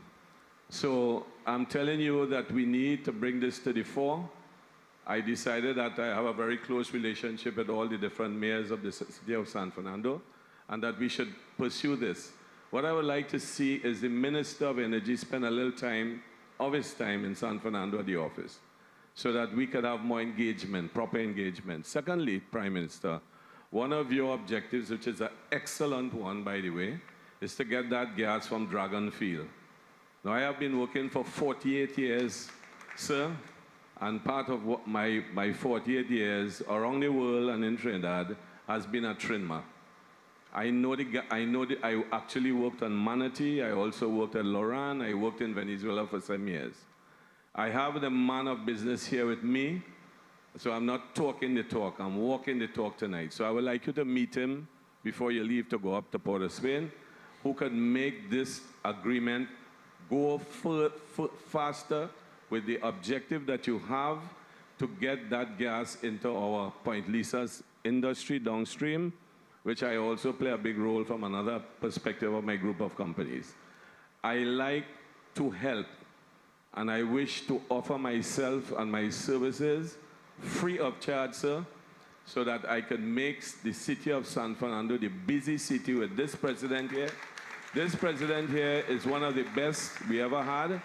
So I'm telling you that we need to bring this to the fore. I decided that I have a very close relationship with all the different mayors of the city of San Fernando, and that we should pursue this. What I would like to see is the Minister of Energy spend a little time of his time in San Fernando at the office, so that we could have more engagement, proper engagement. Secondly, Prime Minister, one of your objectives, which is an excellent one, by the way, is to get that gas from Dragon Field. Now, I have been working for 48 years, sir, and part of what my 48 years around the world and in Trinidad has been at Trinma. I actually worked on Manatee. I also worked at Loran. I worked in Venezuela for some years. I have the man of business here with me, so I'm not talking the talk. I'm walking the talk tonight. So I would like you to meet him before you leave to go up to Port of Spain, who can make this agreement go faster with the objective that you have to get that gas into our Point Lisa's industry downstream, which I also play a big role from another perspective of my group of companies. I like to help, and I wish to offer myself and my services free of charge, sir, so that I can make the city of San Fernando the busy city with this president here. This president here is one of the best we ever had.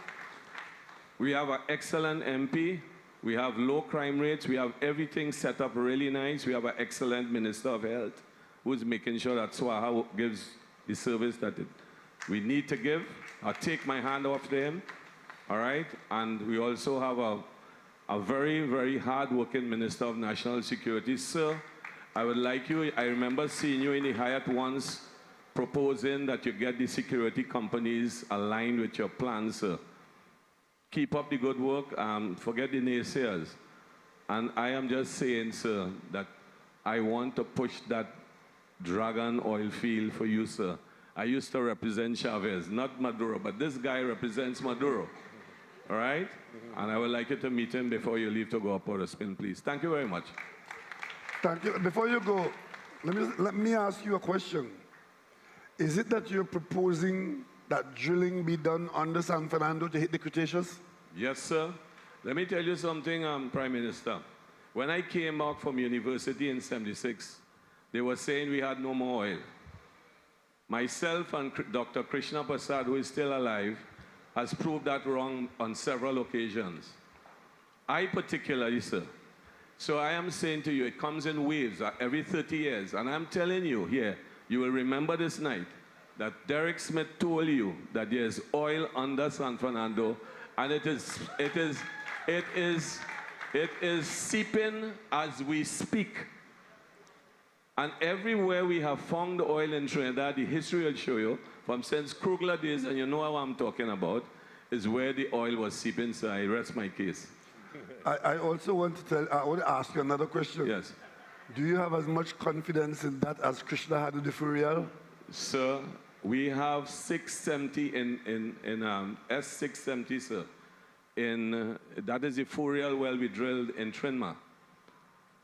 We have an excellent MP. We have low crime rates. We have everything set up really nice. We have an excellent Minister of Health who's making sure that SWAHA gives the service that we need to give. I'll take my hand off to him, all right? And we also have a very, very hard-working Minister of National Security. Sir, I would like you, I remember seeing you in the Hyatt once proposing that you get the security companies aligned with your plans, sir. Keep up the good work, forget the naysayers. And I am just saying, sir, that I want to push that Dragon oil field for you, sir. I used to represent Chavez, not Maduro, but this guy represents Maduro, all right? And I would like you to meet him before you leave to go up Port of Spain, please. Thank you very much. Thank you. Before you go, let me ask you a question. Is it that you're proposing that drilling be done under San Fernando to hit the Cretaceous? Yes, sir. Let me tell you something, Prime Minister. When I came out from university in '76, they were saying we had no more oil. Myself and Dr. Krishna Prasad, who is still alive, has proved that wrong on several occasions. I particularly, sir. So I am saying to you, it comes in waves every 30 years. And I'm telling you here, you will remember this night, that Derek Smith told you that there's oil under San Fernando, and it is seeping as we speak. And everywhere we have found the oil in Trinidad, the history will show you, from since Krugler days, and you know what I'm talking about, is where the oil was seeping, so I rest my case. I also want to ask you another question. Yes. Do you have as much confidence in that as Krishna had with the Furial? Sir, we have 670 in S670, sir. That is the Furial well we drilled in Trinma.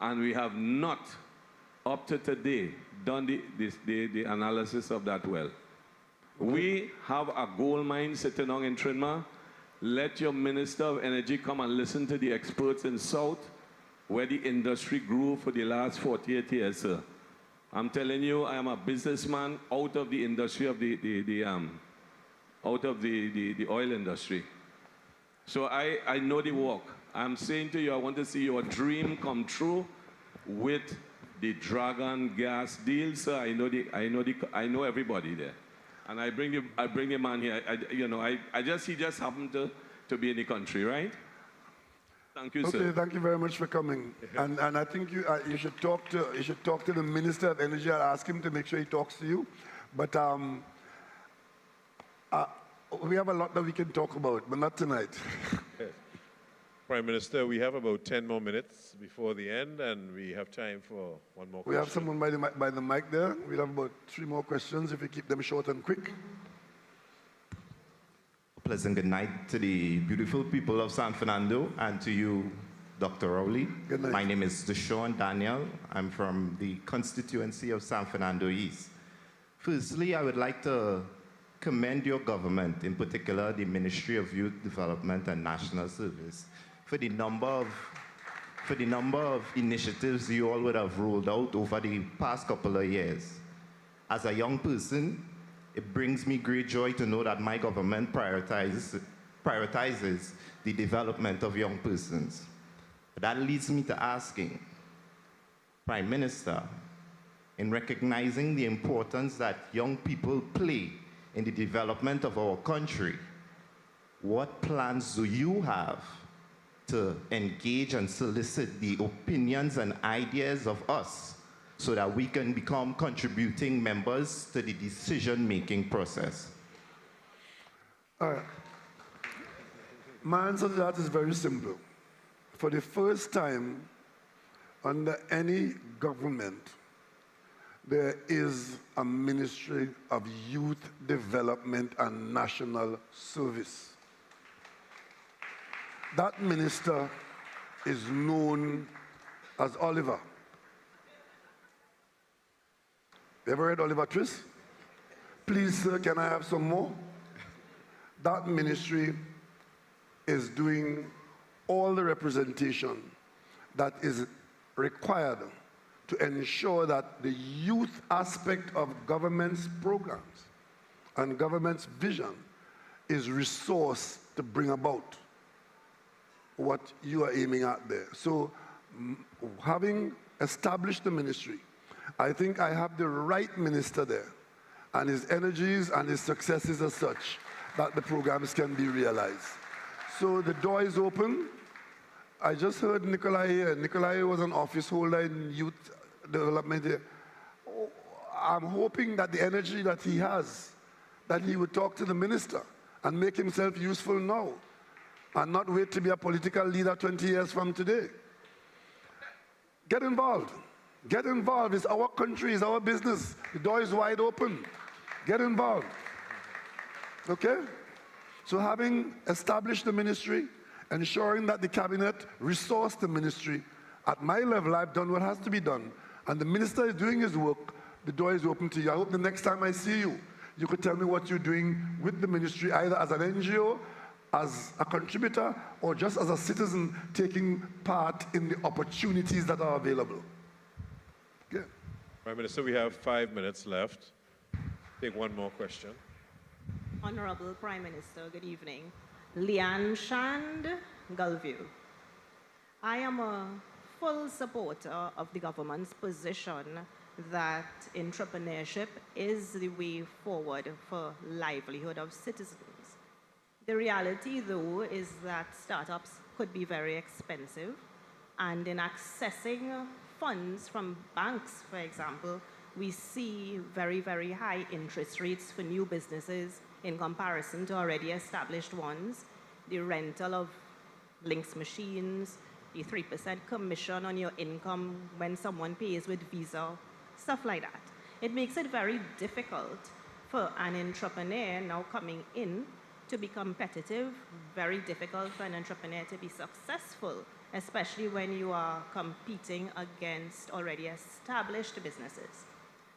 And we have not, up to today, done the analysis of that well. We have a gold mine sitting on in Trinma. Let your Minister of Energy come and listen to the experts in South, where the industry grew for the last 48 years, sir. I'm telling you, I am a businessman out of the industry of the out of the oil industry. So I know the work. I'm saying to you, I want to see your dream come true with the Dragon gas deal, sir. I know everybody there. And I bring the man here. He just happened to be in the country, right? Thank you, sir. Okay, thank you very much for coming. And I think you should talk to the Minister of Energy. I'll ask him to make sure he talks to you. But we have a lot that we can talk about, but not tonight. Yes. Prime Minister, we have about 10 more minutes before the end, and we have time for one more question. We have someone by the mic there. We'll have about 3 more questions if we keep them short and quick. Pleasant good night to the beautiful people of San Fernando and to you, Dr. Rowley. Good night. My name is Deshaun Daniel. I'm from the constituency of San Fernando East. Firstly, I would like to commend your government, in particular the Ministry of Youth Development and National Service, for the number of initiatives you all would have rolled out over the past couple of years. As a young person, it brings me great joy to know that my government prioritizes the development of young persons. That leads me to asking, Prime Minister, in recognizing the importance that young people play in the development of our country, what plans do you have to engage and solicit the opinions and ideas of us so that we can become contributing members to the decision-making process? All right. My answer to that is very simple. For the first time under any government, there is a Ministry of Youth Development and National Service. That minister is known as Oliver. You ever read Oliver Twist? Please, sir, can I have some more? That ministry is doing all the representation that is required to ensure that the youth aspect of government's programs and government's vision is resourced to bring about what you are aiming at there. So having established the ministry, I think I have the right minister there, and his energies and his successes are such that the programs can be realized. So the door is open. I just heard Nikolai here. Nikolai was an office holder in youth development here. I'm hoping that the energy that he has, that he would talk to the minister and make himself useful now and not wait to be a political leader 20 years from today. Get involved. Get involved. It's our country, it's our business. The door is wide open. Get involved. Okay? So having established the ministry, ensuring that the cabinet resource the ministry, at my level, I've done what has to be done. And the minister is doing his work. The door is open to you. I hope the next time I see you, you could tell me what you're doing with the ministry, either as an NGO, as a contributor, or just as a citizen taking part in the opportunities that are available. Okay. Prime Minister, we have 5 minutes left. Take one more question. Honorable Prime Minister, good evening. Lian Shand, Gulview. I am a full supporter of the government's position that entrepreneurship is the way forward for livelihood of citizens. The reality, though, is that startups could be very expensive, and in accessing funds from banks, for example, we see very, very high interest rates for new businesses in comparison to already established ones. The rental of Lynx machines, the 3% commission on your income when someone pays with Visa, stuff like that. It makes it very difficult for an entrepreneur now coming in to be competitive, very difficult for an entrepreneur to be successful, especially when you are competing against already established businesses.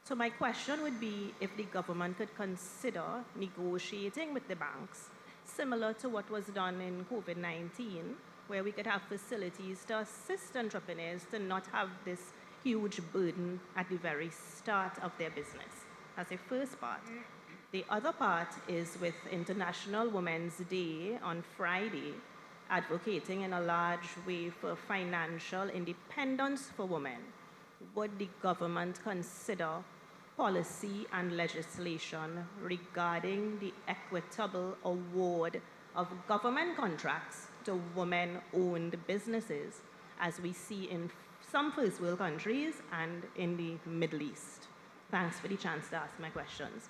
So my question would be if the government could consider negotiating with the banks, similar to what was done in COVID-19, where we could have facilities to assist entrepreneurs to not have this huge burden at the very start of their business. That's the first part. The other part is with International Women's Day on Friday, advocating in a large way for financial independence for women. Would the government consider policy and legislation regarding the equitable award of government contracts to women-owned businesses, as we see in some first world countries and in the Middle East? Thanks for the chance to ask my questions.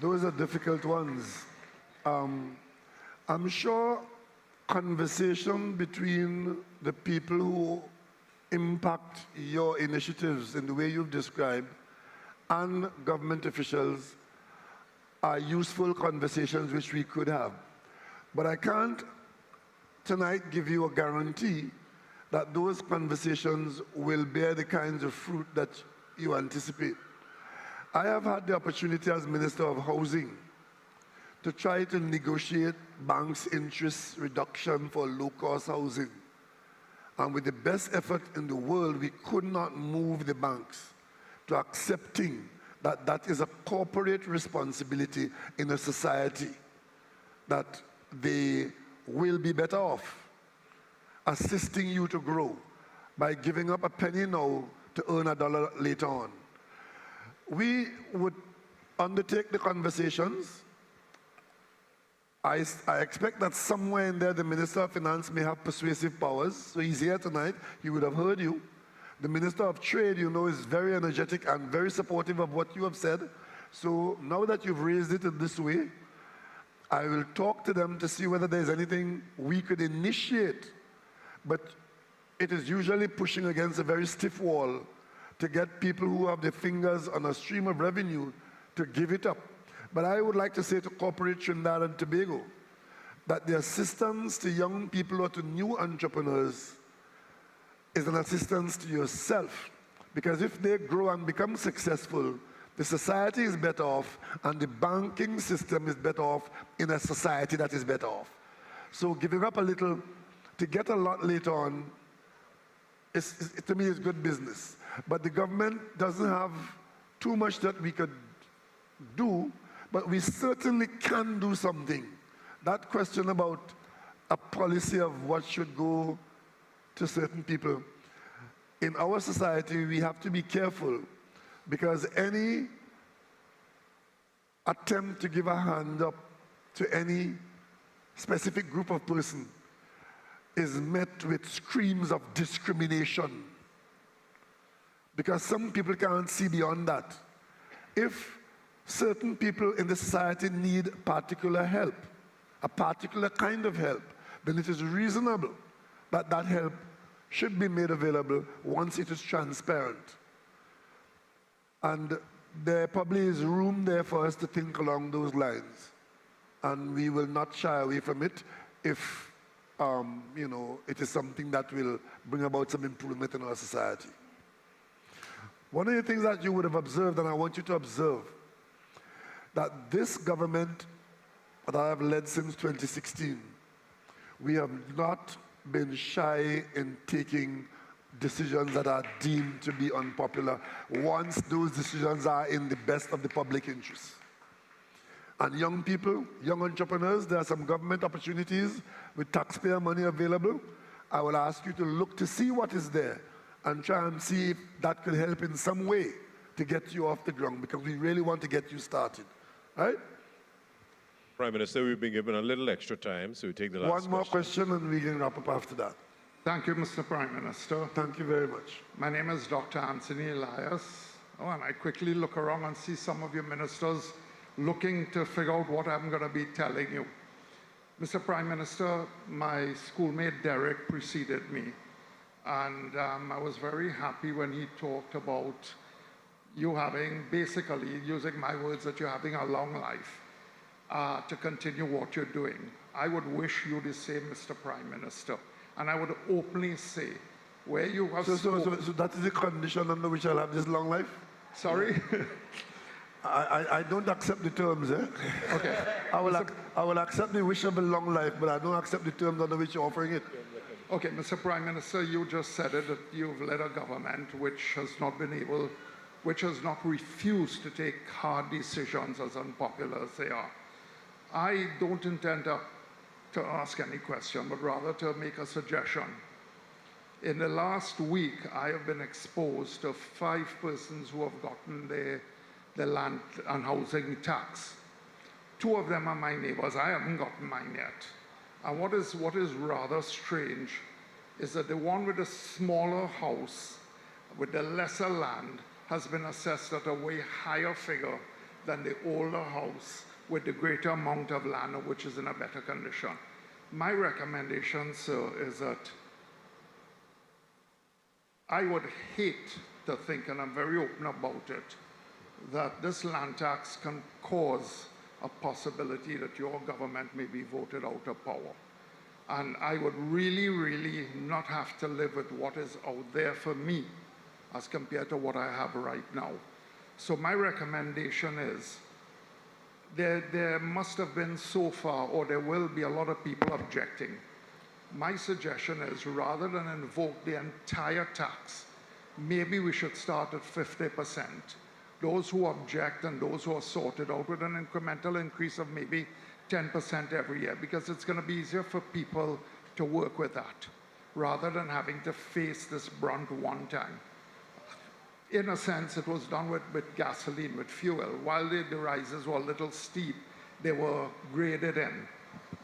Those are difficult ones. I'm sure conversation between the people who impact your initiatives in the way you've described and government officials are useful conversations which we could have. But I can't tonight give you a guarantee that those conversations will bear the kinds of fruit that you anticipate. I have had the opportunity as Minister of Housing to try to negotiate banks' interest reduction for low-cost housing. And with the best effort in the world, we could not move the banks to accepting that that is a corporate responsibility in a society, that they will be better off assisting you to grow by giving up a penny now to earn a dollar later on. We would undertake the conversations. I expect that somewhere in there the Minister of Finance may have persuasive powers, so he's here tonight, he would have heard you. The Minister of Trade, you know, is very energetic and very supportive of what you have said. So now that you've raised it in this way, I will talk to them to see whether there's anything we could initiate. But it is usually pushing against a very stiff wall to get people who have their fingers on a stream of revenue to give it up. But I would like to say to corporate Trinidad and Tobago that the assistance to young people or to new entrepreneurs is an assistance to yourself. Because if they grow and become successful, the society is better off and the banking system is better off in a society that is better off. So giving up a little to get a lot later on, to me, is good business. But the government doesn't have too much that we could do, but we certainly can do something. That question about a policy of what should go to certain people. In our society, we have to be careful because any attempt to give a hand up to any specific group of person is met with screams of discrimination. Because some people can't see beyond that. If certain people in the society need particular help, a particular kind of help, then it is reasonable that that help should be made available once it is transparent. And there probably is room there for us to think along those lines. And we will not shy away from it if you know, it is something that will bring about some improvement in our society. One of the things that you would have observed, and I want you to observe, that this government that I have led since 2016, we have not been shy in taking decisions that are deemed to be unpopular once those decisions are in the best of the public interest. And young people, young entrepreneurs, there are some government opportunities with taxpayer money available. I will ask you to look to see what is there and try and see if that could help in some way to get you off the ground, because we really want to get you started. Right? Prime Minister, we've been given a little extra time, so we take the last One more question and we can wrap up after that. Thank you, Mr. Prime Minister. Thank you very much. My name is Dr. Anthony Elias. Oh, and I quickly look around and see some of your ministers looking to figure out what I'm going to be telling you. Mr. Prime Minister, my schoolmate Derek preceded me, and I was very happy when he talked about you having, basically, using my words, that you're having a long life to continue what you're doing. I would wish you the same, Mr. Prime Minister, and I would openly say, where you have So that is the condition under which I'll have this long life? Sorry? I don't accept the terms, eh? Okay. I will accept the wish of a long life, but I don't accept the terms under which you're offering it. Okay, Mr. Prime Minister, you just said it, that you've led a government which has not been able which has not refused to take hard decisions, as unpopular as they are. I don't intend to ask any question, but rather to make a suggestion. In the last week, I have been exposed to 5 persons who have gotten the land and housing tax. 2 of them are my neighbors. I haven't gotten mine yet. And what is rather strange is that the one with the smaller house, with the lesser land, has been assessed at a way higher figure than the older house with the greater amount of land, which is in a better condition. My recommendation, sir, is that I would hate to think, and I'm very open about it, that this land tax can cause a possibility that your government may be voted out of power. And I would really, really not have to live with what is out there for me as compared to what I have right now. So my recommendation is, there must have been so far, or there will be a lot of people objecting. My suggestion is, rather than invoke the entire tax, maybe we should start at 50%. Those who object and those who are sorted out with an incremental increase of maybe 10% every year, because it's going to be easier for people to work with that, rather than having to face this brunt one time. In a sense, it was done with gasoline, with fuel. While the rises were a little steep, they were graded in.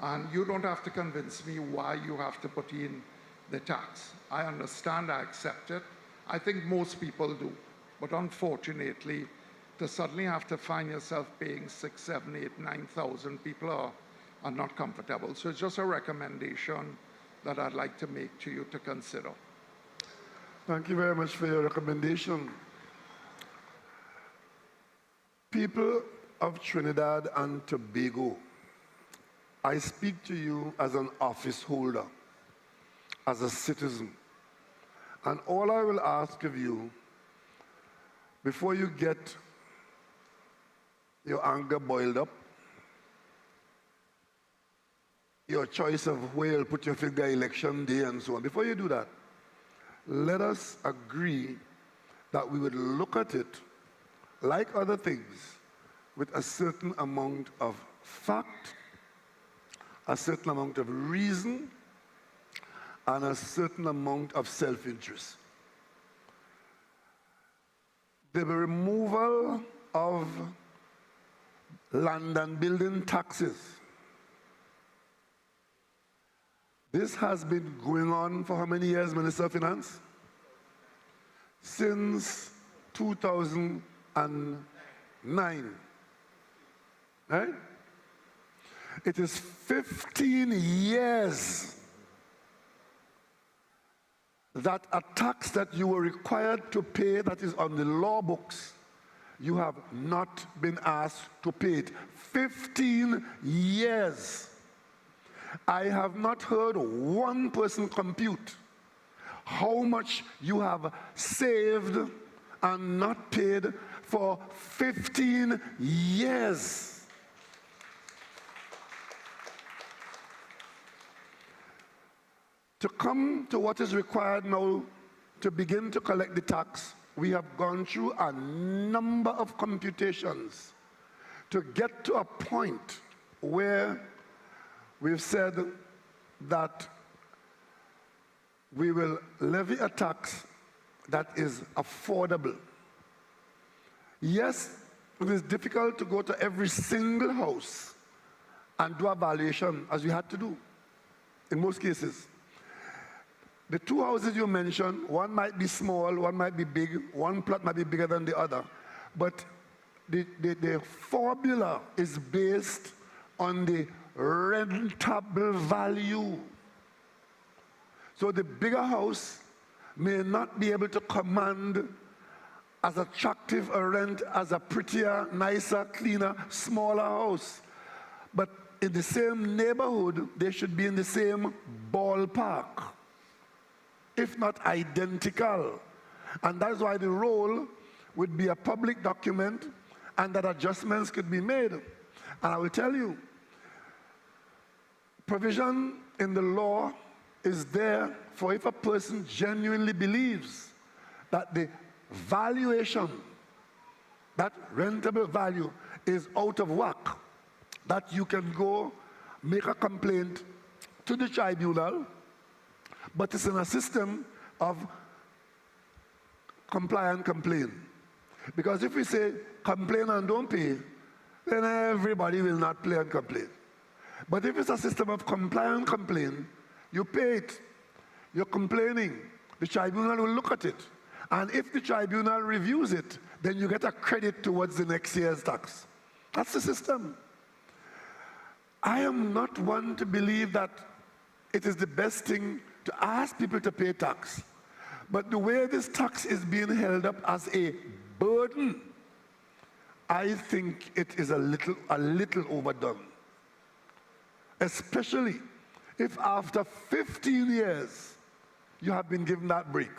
And you don't have to convince me why you have to put in the tax. I understand, I accept it. I think most people do. But unfortunately, to suddenly have to find yourself paying 6, 7, 8, 9,000, people are not comfortable. So it's just a recommendation that I'd like to make to you to consider. Thank you very much for your recommendation. People of Trinidad and Tobago, I speak to you as an office holder, as a citizen. And all I will ask of you, before you get your anger boiled up, your choice of where you'll put your finger election day and so on, before you do that, let us agree that we would look at it, like other things, with a certain amount of fact, a certain amount of reason, and a certain amount of self-interest. The removal of land and building taxes. This has been going on for how many years, Minister of Finance? Since 2009, right? It is 15 years that a tax that you were required to pay that is on the law books, you have not been asked to pay it. 15 years. I have not heard one person compute how much you have saved and not paid for 15 years. To come to what is required now to begin to collect the tax, we have gone through a number of computations to get to a point where we've said that we will levy a tax that is affordable. Yes, it is difficult to go to every single house and do a valuation, as we had to do in most cases. The 2 houses you mentioned, one might be small, one might be big, one plot might be bigger than the other, but the formula is based on the rentable value. So the bigger house may not be able to command as attractive a rent as a prettier, nicer, cleaner, smaller house. But in the same neighborhood, they should be in the same ballpark, if not identical. And that's why the role would be a public document and that adjustments could be made. And I will tell you, provision in the law is there for if a person genuinely believes that the valuation that rentable value is out of whack, that you can go make a complaint to the tribunal, but it's in a system of comply and complain. Because if we say complain and don't pay, then everybody will not play and complain. But if it's a system of comply and complain, you pay it, you're complaining, the tribunal will look at it. And if the tribunal reviews it, then you get a credit towards the next year's tax. That's the system. I am not one to believe that it is the best thing to ask people to pay tax. But the way this tax is being held up as a burden, I think it is a little overdone. Especially if after 15 years, you have been given that break.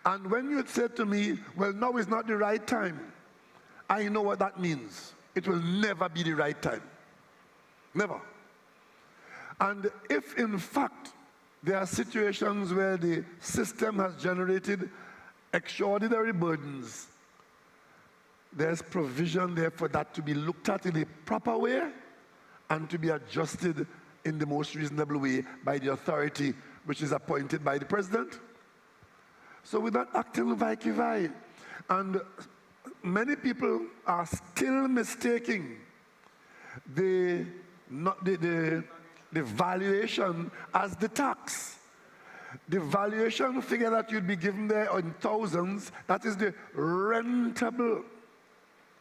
And when you said to me, well, now is not the right time, I know what that means. It will never be the right time. Never. And if, in fact, there are situations where the system has generated extraordinary burdens, there's provision there for that to be looked at in a proper way and to be adjusted in the most reasonable way by the authority which is appointed by the president. So we're not acting vice. And many people are still mistaking the valuation as the tax. The valuation figure that you'd be given there in thousands, that is the rentable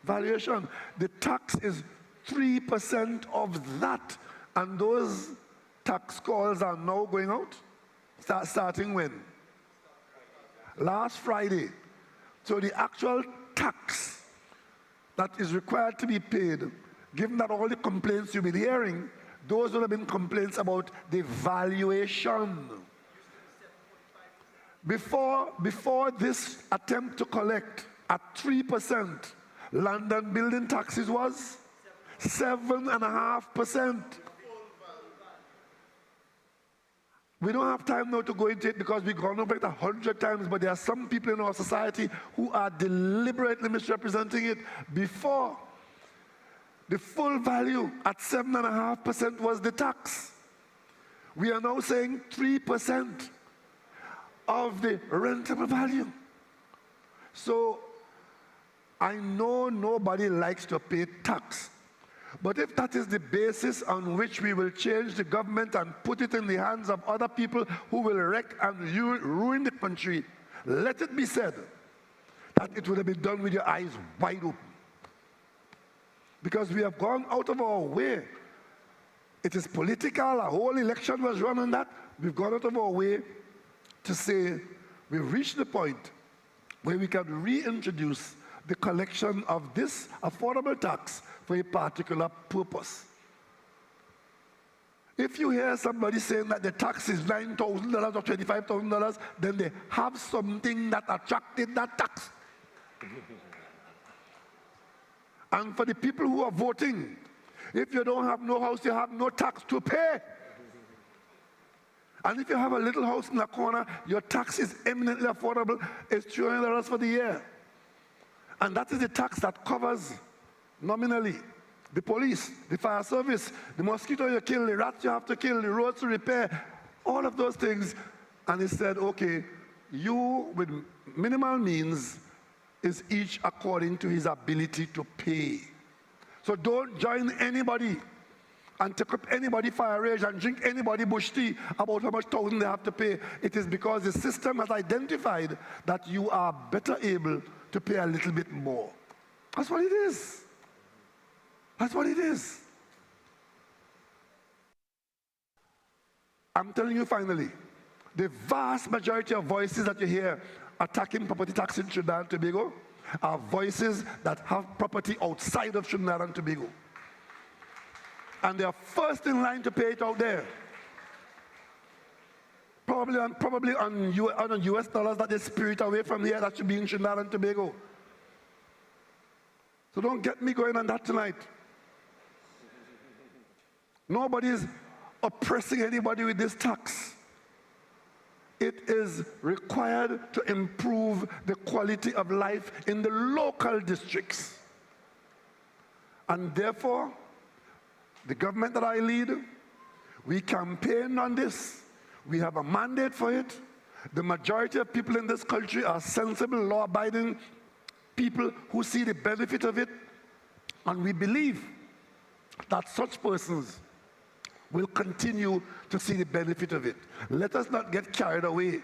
valuation. The tax is 3% of that. And those tax calls are now going out, starting when? Last Friday. So the actual tax that is required to be paid, given that all the complaints you've been hearing, those would have been complaints about the valuation. Before this attempt to collect at 3%, London building taxes was 7.5%. We don't have time now to go into it because we've gone over it 100 times, but there are some people in our society who are deliberately misrepresenting it. Before, the full value at 7.5% was the tax. We are now saying 3% of the rentable value. So I know nobody likes to pay tax. But if that is the basis on which we will change the government and put it in the hands of other people who will wreck and ruin the country, let it be said that it would have been done with your eyes wide open. Because we have gone out of our way. It is political, a whole election was run on that. We've gone out of our way to say we've reached the point where we can reintroduce the collection of this affordable tax for a particular purpose. If you hear somebody saying that the tax is $9,000 or $25,000, then they have something that attracted that tax. And for the people who are voting, if you don't have no house, you have no tax to pay. And if you have a little house in the corner, your tax is eminently affordable. It's $200 for the year. And that is the tax that covers, nominally, the police, the fire service, the mosquito you kill, the rats you have to kill, the roads to repair, all of those things. And he said, okay, you with minimal means is each according to his ability to pay. So don't join anybody and take up anybody fire rage and drink anybody bush tea about how much thousand they have to pay. It is because the system has identified that you are better able to pay a little bit more. That's what it is. That's what it is. I'm telling you finally, the vast majority of voices that you hear attacking property tax in Trinidad and Tobago are voices that have property outside of Trinidad and Tobago. And they are first in line to pay it out there. Probably on US dollars that they spirit away from here, that should be in Trinidad and Tobago. So don't get me going on that tonight. Nobody is oppressing anybody with this tax. It is required to improve the quality of life in the local districts. And therefore, the government that I lead, we campaign on this. We have a mandate for it. The majority of people in this country are sensible, law-abiding people who see the benefit of it. And we believe that such persons will continue to see the benefit of it. Let us not get carried away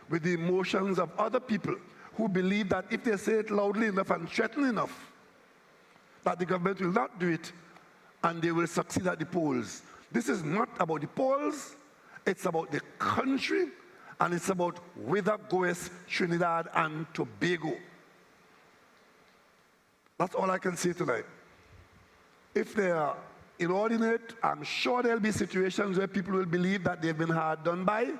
with the emotions of other people who believe that if they say it loudly enough and threaten enough, that the government will not do it and they will succeed at the polls. This is not about the polls, it's about the country, and it's about whither goes Trinidad and Tobago. That's all I can say tonight. If they are inordinate, I'm sure there'll be situations where people will believe that they've been hard done by,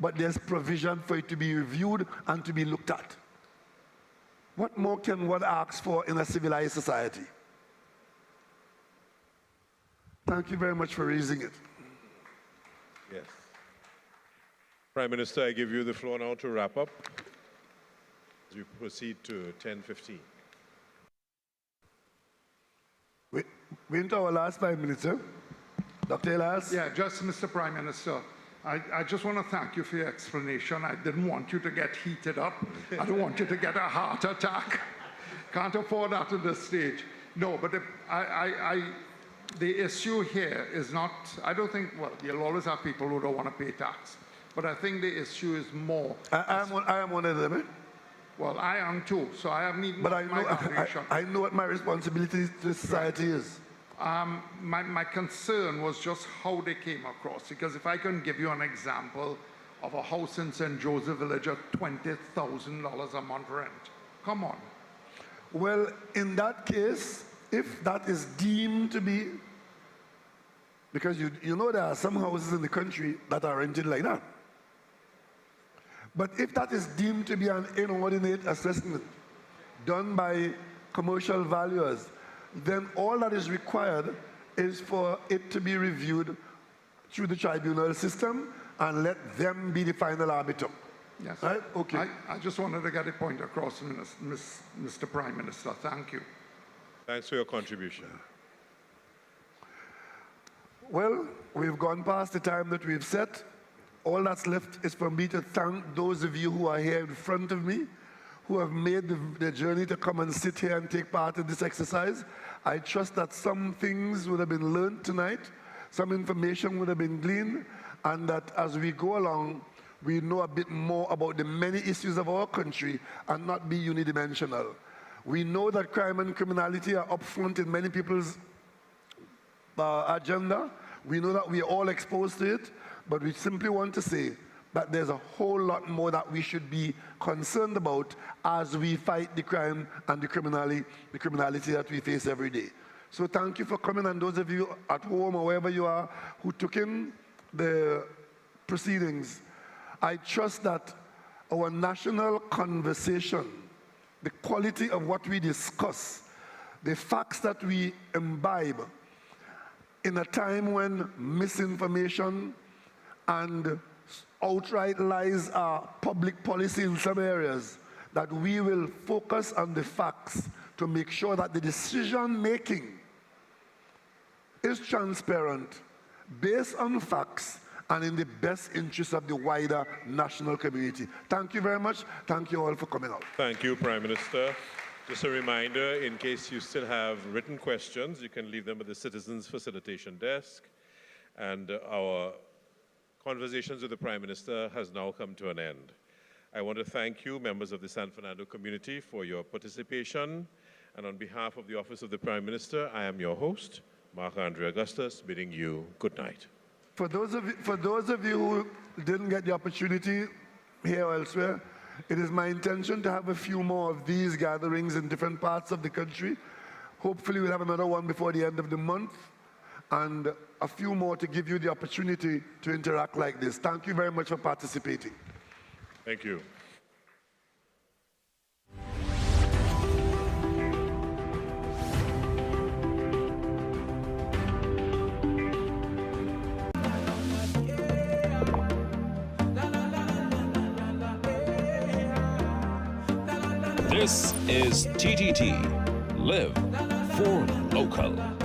but there's provision for it to be reviewed and to be looked at. What more can one ask for in a civilized society? Thank you very much for raising it. Yes. Prime Minister, I give you the floor now to wrap up as we proceed to 10:15. We're into our last 5 minutes, sir. Dr. Elias? Yeah, just Mr. Prime Minister, I just want to thank you for your explanation. I didn't want you to get heated up. I don't want you to get a heart attack. Can't afford that at this stage. No, but the issue here is not, I don't think, well, you'll always have people who don't want to pay tax. But I think the issue is more. I am one of them, eh? Well, I am too, so I haven't even But I know what my responsibility to society is. My concern was just how they came across, because if I can give you an example of a house in St. Joseph Village at $20,000 a month rent. Come on. Well, in that case, if that is deemed to be, because you know there are some houses in the country that are rented like that. But if that is deemed to be an inordinate assessment done by commercial valuers, then all that is required is for it to be reviewed through the tribunal system and let them be the final arbiter. Yes. Right? Okay. I just wanted to get a point across, Mr. Prime Minister. Thank you. Thanks for your contribution. Well, we've gone past the time that we've set. All that's left is for me to thank those of you who are here in front of me, who have made the journey to come and sit here and take part in this exercise. I trust that some things would have been learned tonight, some information would have been gleaned, and that as we go along, we know a bit more about the many issues of our country and not be unidimensional. We know that crime and criminality are up front in many people's agenda. We know that we are all exposed to it, but we simply want to say that there's a whole lot more that we should be concerned about as we fight the crime and the criminality that we face every day. So thank you for coming, and those of you at home or wherever you are who took in the proceedings, I trust that our national conversation, the quality of what we discuss, the facts that we imbibe in a time when misinformation and outright lies are public policy in some areas, that we will focus on the facts to make sure that the decision making is transparent, based on facts, and in the best interest of the wider national community. Thank you very much. Thank you all for coming out. Thank you, Prime Minister. Just a reminder, in case you still have written questions, you can leave them at the Citizens Facilitation Desk. And our conversations with the Prime Minister has now come to an end. I want to thank you, members of the San Fernando community, for your participation. And on behalf of the Office of the Prime Minister, I am your host, Mark Andre Augustus, bidding you good night. For those of you who didn't get the opportunity here or elsewhere, it is my intention to have a few more of these gatherings in different parts of the country. Hopefully we'll have another one before the end of the month, and a few more to give you the opportunity to interact like this. Thank you very much for participating. Thank you. This is TTT. Live for local.